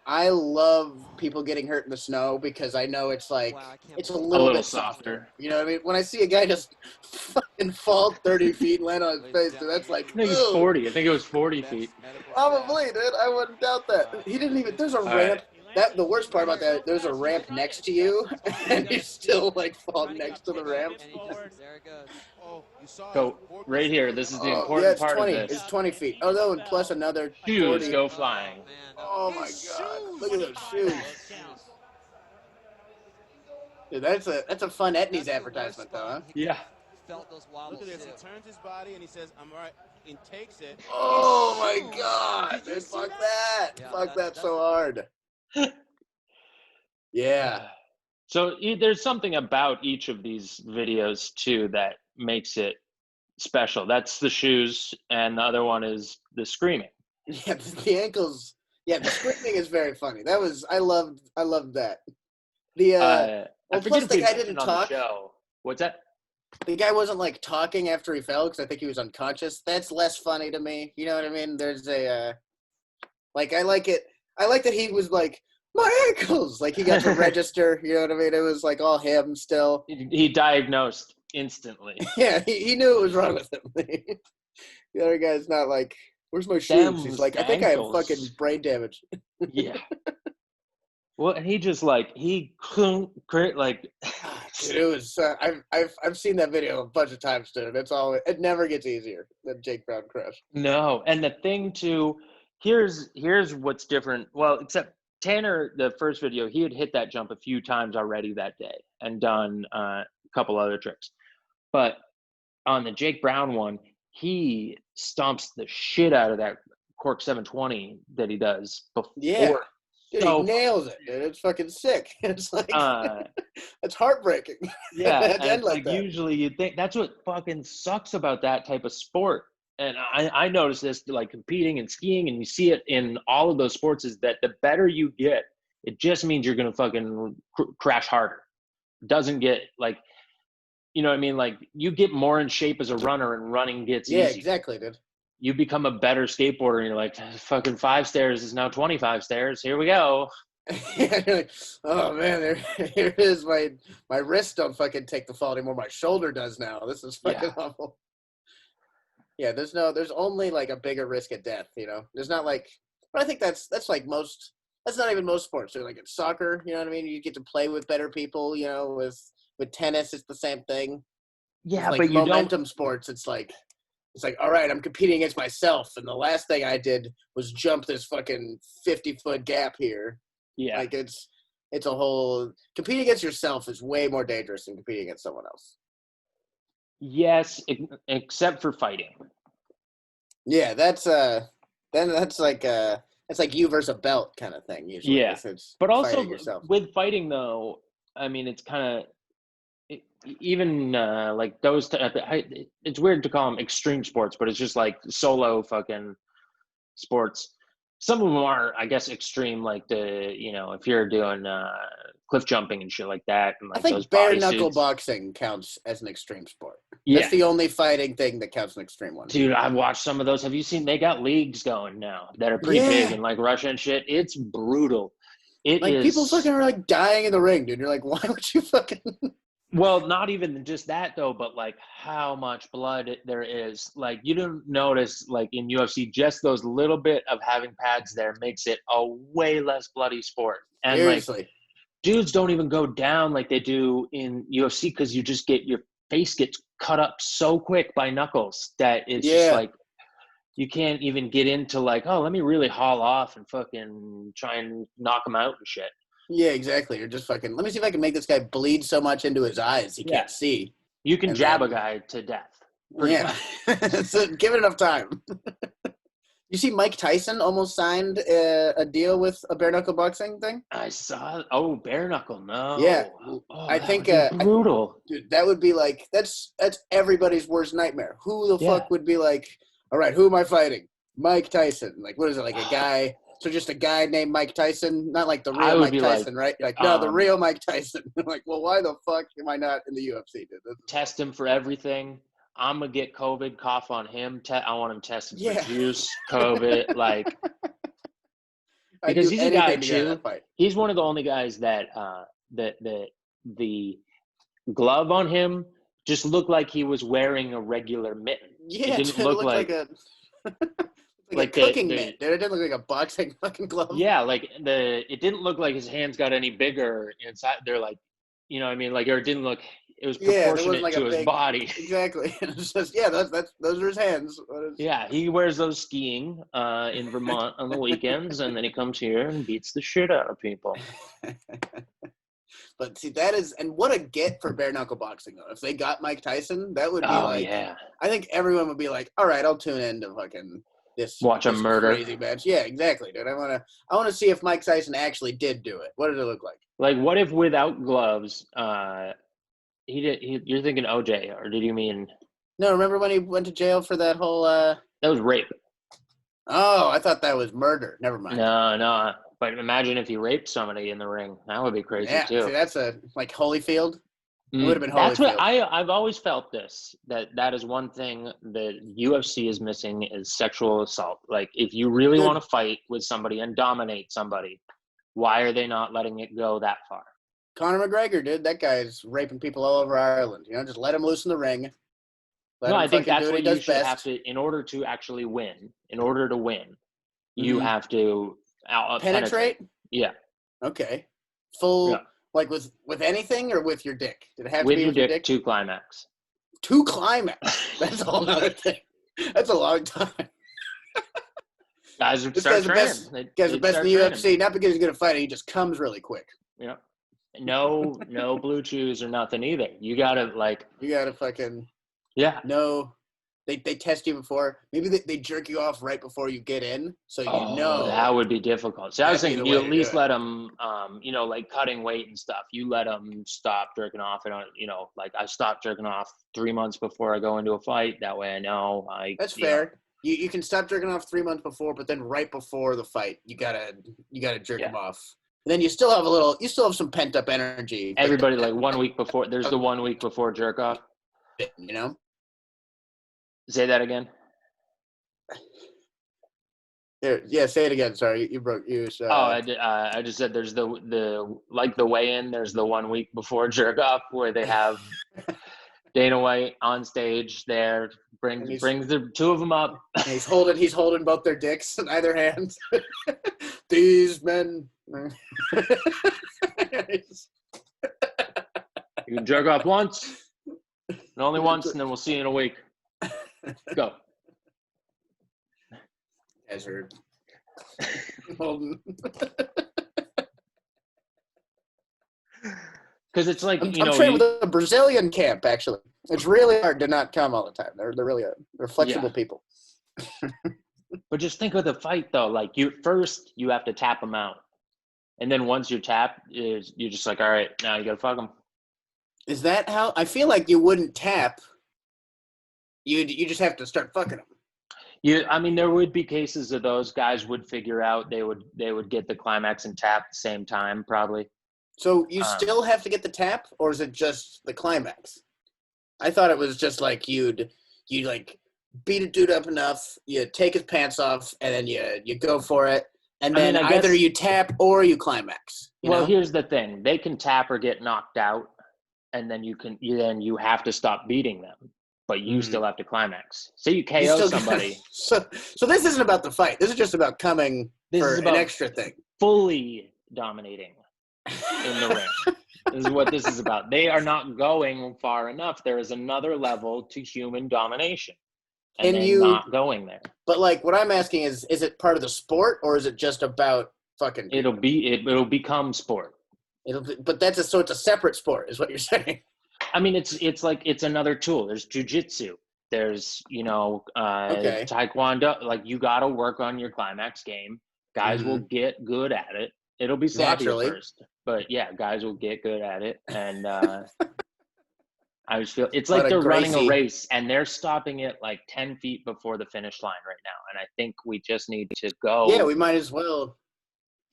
[SPEAKER 2] I love people getting hurt in the snow because I know it's like it's a little bit softer. You know what I mean? When I see a guy just fucking fall 30 feet and land on his face, dude, that's like,
[SPEAKER 1] I think it's 40. I think it was 40 feet.
[SPEAKER 2] Probably, dude. I wouldn't doubt that. He didn't even. There's a ramp. That the worst part about that. There's a ramp next to you, and you still like fall next to the ramp.
[SPEAKER 1] So right here, this is the
[SPEAKER 2] Yeah,
[SPEAKER 1] important
[SPEAKER 2] it's
[SPEAKER 1] part
[SPEAKER 2] 20.
[SPEAKER 1] of this.
[SPEAKER 2] It's 20 feet. Oh no, and plus another
[SPEAKER 1] Shoes
[SPEAKER 2] 40.
[SPEAKER 1] go flying.
[SPEAKER 2] Oh my god! Look at those shoes. Dude, that's a fun Etnies advertisement, though, huh?
[SPEAKER 1] Yeah.
[SPEAKER 9] Look at this. He turns his body and he says, "I'm all right," and takes it.
[SPEAKER 2] Oh my god! Dude, fuck that! Fuck that so hard. Yeah.
[SPEAKER 1] So there's something about each of these videos too that makes it special. That's the shoes, and the other one is the screaming.
[SPEAKER 2] Yeah, the ankles. Yeah, the screaming is very funny. That was I loved that. The
[SPEAKER 1] I
[SPEAKER 2] plus
[SPEAKER 1] forget
[SPEAKER 2] the
[SPEAKER 1] if we
[SPEAKER 2] guy
[SPEAKER 1] mentioned
[SPEAKER 2] didn't
[SPEAKER 1] on the
[SPEAKER 2] talk.
[SPEAKER 1] show. What's that?
[SPEAKER 2] The guy wasn't like talking after he fell because I think he was unconscious. That's less funny to me. You know what I mean? There's a like I like it. I like that he was like my ankles. Like he got to register. You know what I mean? It was like all him still.
[SPEAKER 1] He diagnosed instantly.
[SPEAKER 2] Yeah, he knew it was wrong with him. The other guy's not like, where's my shoes? He's like, I think
[SPEAKER 1] ankles.
[SPEAKER 2] I have fucking brain damage.
[SPEAKER 1] Yeah. Well, and he just like like.
[SPEAKER 2] Dude, it was. I've seen that video a bunch of times, dude. It never gets easier than Jake Brown crush.
[SPEAKER 1] No, and the thing too, here's what's different. Well, except Tanner, the first video, he had hit that jump a few times already that day and done a couple other tricks. But on the Jake Brown one, he stomps the shit out of that cork 720 that he does before.
[SPEAKER 2] Yeah. Dude,
[SPEAKER 1] So,
[SPEAKER 2] he nails it, dude. It's fucking sick. It's like it's heartbreaking.
[SPEAKER 1] Yeah,
[SPEAKER 2] To
[SPEAKER 1] and
[SPEAKER 2] end like that.
[SPEAKER 1] usually you think that's what fucking sucks about that type of sport. And I noticed this like competing and skiing, and you see it in all of those sports, is that the better you get, it just means you're gonna fucking crash harder. Doesn't get like, you know what I mean? Like you get more in shape as a runner, and running gets
[SPEAKER 2] Yeah,
[SPEAKER 1] easier.
[SPEAKER 2] exactly, dude.
[SPEAKER 1] You become a better skateboarder, and you're like, fucking 5 stairs is now 25 stairs. Here we go.
[SPEAKER 2] Yeah, you're like, oh man, here is my wrist don't fucking take the fall anymore. My shoulder does now. This is fucking awful. Yeah, there's only like a bigger risk at death, you know. There's not like, but I think that's like most. That's not even most sports. So like in soccer, you know what I mean. You get to play with better people, you know. With tennis, it's the same thing.
[SPEAKER 1] Yeah,
[SPEAKER 2] like
[SPEAKER 1] but you
[SPEAKER 2] momentum sports. It's like, all right, I'm competing against myself, and the last thing I did was jump this fucking 50-foot gap here.
[SPEAKER 1] Yeah,
[SPEAKER 2] like it's a whole competing against yourself is way more dangerous than competing against someone else.
[SPEAKER 1] Yes, except for fighting.
[SPEAKER 2] Yeah, that's like you versus a belt kind of thing usually.
[SPEAKER 1] Yeah,
[SPEAKER 2] it's
[SPEAKER 1] but also
[SPEAKER 2] yourself.
[SPEAKER 1] with fighting though, I mean, it's kind of even like those. It's weird to call them extreme sports, but it's just like solo fucking sports. Some of them are, I guess, extreme, like if you're doing cliff jumping and shit like that. And like
[SPEAKER 2] I think
[SPEAKER 1] those
[SPEAKER 2] bare knuckle boxing counts as an extreme sport.
[SPEAKER 1] Yeah.
[SPEAKER 2] That's the only fighting thing that counts an extreme one.
[SPEAKER 1] Dude, I've watched some of those. Have you seen? They got leagues going now that are pretty big in like Russia and shit. It's brutal. It
[SPEAKER 2] like
[SPEAKER 1] is
[SPEAKER 2] people fucking are like dying in the ring, dude. You're like, why would you fucking?
[SPEAKER 1] Well, not even just that though, but like how much blood there is. Like you don't notice, like in UFC, just those little bit of having pads there makes it a way less bloody sport. And like
[SPEAKER 2] Seriously.
[SPEAKER 1] dudes don't even go down like they do in UFC because you just get your face gets cut up so quick by knuckles that it's just like you can't even get into like, oh, let me really haul off and fucking try and knock him out and shit.
[SPEAKER 2] Yeah, exactly. You're just fucking, let me see if I can make this guy bleed so much into his eyes he can't see.
[SPEAKER 1] You can jab a guy to death.
[SPEAKER 2] Yeah. So give it enough time. You see Mike Tyson almost signed a deal with a bare knuckle boxing thing?
[SPEAKER 1] I saw. Oh, bare knuckle. No.
[SPEAKER 2] Yeah.
[SPEAKER 1] Oh,
[SPEAKER 2] I think
[SPEAKER 1] brutal.
[SPEAKER 2] dude, that would be like, that's everybody's worst nightmare. Who the fuck would be like, all right, who am I fighting? Mike Tyson. Like, what is it, like a guy? So just a guy named Mike Tyson, not like the real Mike Tyson, right? Like, no, the real Mike Tyson. Like, well, why the fuck am I not in the UFC, dude?
[SPEAKER 1] Test him for everything. I'm gonna get COVID, cough on him. I want him tested for juice, COVID, like because he's a guy too. He's one of the only guys that the glove on him just looked like he was wearing a regular mitten.
[SPEAKER 2] Yeah,
[SPEAKER 1] it didn't look like
[SPEAKER 2] a like a cooking mitt. Dude, it didn't look like a boxing fucking glove.
[SPEAKER 1] Yeah, like it didn't look like his hands got any bigger inside. They're like, you know what I mean? Like, or it didn't look. It was proportionate to his body.
[SPEAKER 2] Exactly. It's just those are his hands.
[SPEAKER 1] Yeah, he wears those skiing in Vermont on the weekends, and then he comes here and beats the shit out of people.
[SPEAKER 2] But see, that is, and what a get for bare knuckle boxing though. If they got Mike Tyson, that would be I think everyone would be like, all right, I'll tune in to fucking watch a murder crazy match. Yeah, exactly, dude. I want to see if Mike Tyson actually did do it. What did it look like?
[SPEAKER 1] Like, what if without gloves? You're thinking OJ, or did you mean?
[SPEAKER 2] No, remember when he went to jail for that whole? That
[SPEAKER 1] was rape.
[SPEAKER 2] Oh, I thought that was murder. Never mind.
[SPEAKER 1] No. But imagine if he raped somebody in the ring. That would be crazy too.
[SPEAKER 2] See, that's like Holyfield. It would have been Holyfield.
[SPEAKER 1] That's what I've always felt this. That is one thing that UFC is missing is sexual assault. Like, if you really want to fight with somebody and dominate somebody, why are they not letting it go that far?
[SPEAKER 2] Conor McGregor, dude, that guy's raping people all over Ireland. You know, just let him loose in the ring.
[SPEAKER 1] I think that's what you should have to, in order to actually win. In order to win, you have to
[SPEAKER 2] penetrate.
[SPEAKER 1] Yeah.
[SPEAKER 2] Okay. Full, like with anything or with your dick? Did it have
[SPEAKER 1] to
[SPEAKER 2] be with your dick?
[SPEAKER 1] To climax.
[SPEAKER 2] To climax. That's a whole other thing. That's a long time.
[SPEAKER 1] Guys are
[SPEAKER 2] the best in the UFC, not because he's good at fighting. He just comes really quick.
[SPEAKER 1] Yeah. No blue chews or nothing either. You gotta
[SPEAKER 2] fucking
[SPEAKER 1] no.
[SPEAKER 2] They test you before. Maybe they jerk you off right before you get in, so you know.
[SPEAKER 1] That would be difficult. So I was thinking you at least let them, like cutting weight and stuff. You let them stop jerking off, and like I stopped jerking off 3 months before I go into a fight. That way I know
[SPEAKER 2] That's fair. You can stop jerking off 3 months before, but then right before the fight, you gotta jerk them off. And then you still have some pent up energy.
[SPEAKER 1] Everybody like 1 week before. There's the 1 week before jerk off.
[SPEAKER 2] You know.
[SPEAKER 1] Say that again.
[SPEAKER 2] Yeah, say it again. Sorry, you broke.
[SPEAKER 1] I just said there's the like the weigh-in. There's the 1 week before jerk off where they have Dana White on stage there. Brings the two of them up.
[SPEAKER 2] He's holding both their dicks in either hand. These men.
[SPEAKER 1] You can jerk off once, and only once, and then we'll see you in a week. Go.
[SPEAKER 2] Guys are holding.
[SPEAKER 1] Because it's like
[SPEAKER 2] I'm trained with a Brazilian camp. Actually, it's really hard to not come all the time. They're really they're flexible people.
[SPEAKER 1] But just think of the fight though. Like you have to tap them out, and then once you're tapped, you're just like, all right, now you gotta fuck them.
[SPEAKER 2] Is that how? I feel like you wouldn't tap. You just have to start fucking them.
[SPEAKER 1] I mean, there would be cases of those guys would figure out they would get the climax and tap at the same time, probably.
[SPEAKER 2] So you still have to get the tap, or is it just the climax? I thought it was just like you'd like beat a dude up enough, you take his pants off, and then you go for it, and then either you tap or you climax. You know?
[SPEAKER 1] Here's the thing: they can tap or get knocked out. and then you have to stop beating them, but you still have to climax. Say you KO
[SPEAKER 2] still
[SPEAKER 1] somebody.
[SPEAKER 2] So this isn't about the fight. This is just about coming for an extra thing.
[SPEAKER 1] Fully dominating in the ring. This is what this is about. They are not going far enough. There is another level to human domination, and they're not going there.
[SPEAKER 2] But like, what I'm asking is it part of the sport, or is it just about fucking people?
[SPEAKER 1] It'll become sport.
[SPEAKER 2] But so it's a separate sport, is what you're saying.
[SPEAKER 1] I mean, it's like it's another tool. There's jujitsu. There's taekwondo. Like, you got to work on your climax game. Guys will get good at it. It'll be sloppy at first, but yeah, guys will get good at it. And I just feel it's like they're running a race and they're stopping it like 10 feet before the finish line right now. And I think we just need to go.
[SPEAKER 2] Yeah, we might as well.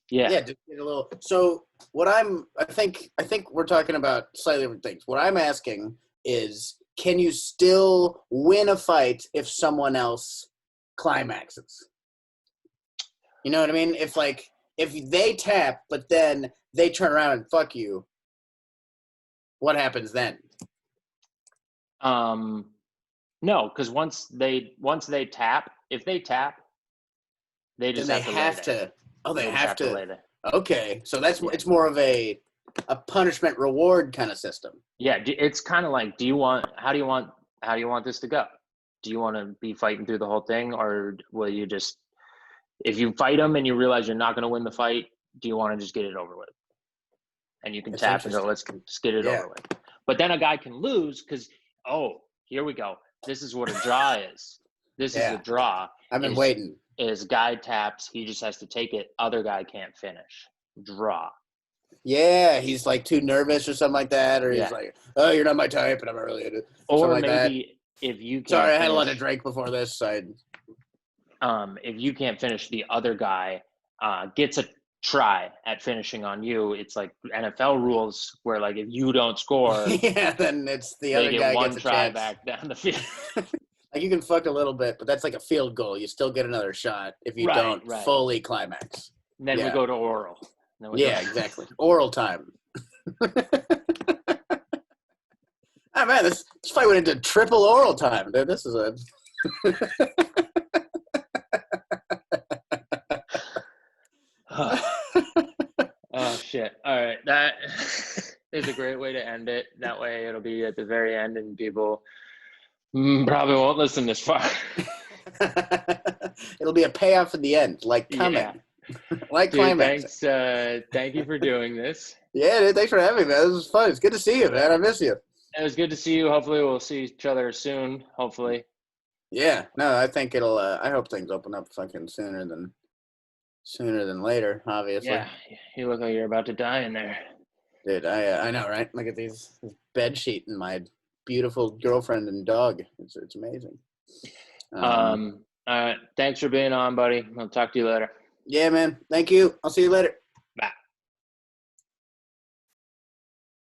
[SPEAKER 2] Yeah, just get a little. So I think we're talking about slightly different things. What I'm asking is, can you still win a fight if someone else climaxes? You know what I mean? If they tap, but then they turn around and fuck you, what happens then?
[SPEAKER 1] No, because once they tap, if they tap, they just have to.
[SPEAKER 2] Oh, they have to.
[SPEAKER 1] lay there.
[SPEAKER 2] Okay, so it's more of a punishment reward kind of system.
[SPEAKER 1] Yeah, it's kind of like, how do you want this to go? Do you want to be fighting through the whole thing, or will you just, if you fight them and you realize you're not going to win the fight, do you want to just get it over with? And you can tap and go, let's just get it over with. But then a guy can lose because, here we go. This is what a draw is. This is a draw.
[SPEAKER 2] I've been waiting.
[SPEAKER 1] Is guy taps, he just has to take it. Other guy can't finish. Draw.
[SPEAKER 2] Yeah, he's like too nervous or something like that, or he's like, "Oh, you're not my type, and I'm not really into it."
[SPEAKER 1] Or
[SPEAKER 2] like
[SPEAKER 1] maybe if you can't
[SPEAKER 2] Sorry, I had a lot of drink before this.
[SPEAKER 1] If you can't finish, the other guy gets a try at finishing on you. It's like NFL rules where, like, if you don't score,
[SPEAKER 2] then it's the other guy
[SPEAKER 1] get one
[SPEAKER 2] gets a
[SPEAKER 1] try
[SPEAKER 2] chance.
[SPEAKER 1] back down the field.
[SPEAKER 2] Like, you can fuck a little bit, but that's like a field goal. You still get another shot if you don't fully climax.
[SPEAKER 1] And then we go to oral.
[SPEAKER 2] Exactly. Oral time. Oh man, this fight went into triple oral time, dude. This is a
[SPEAKER 1] Oh shit. All right. That is a great way to end it. That way it'll be at the very end and people probably won't listen this far.
[SPEAKER 2] It'll be a payoff at the end, like coming. Yeah. Like climax.
[SPEAKER 1] Thank you for doing this.
[SPEAKER 2] Yeah, dude, thanks for having me, man. This was fun. It's good to see you, man. I miss you.
[SPEAKER 1] It was good to see you. Hopefully we'll see each other soon. Hopefully.
[SPEAKER 2] Yeah. No, I think it'll I hope things open up fucking sooner than later, obviously. Yeah.
[SPEAKER 1] You look like you're about to die in there.
[SPEAKER 2] Dude, I know, right? Look at this bed sheet and my beautiful girlfriend and dog. It's amazing.
[SPEAKER 1] All right. Thanks for being on, buddy. I'll talk to you later.
[SPEAKER 2] Yeah, man. Thank you. I'll see you later.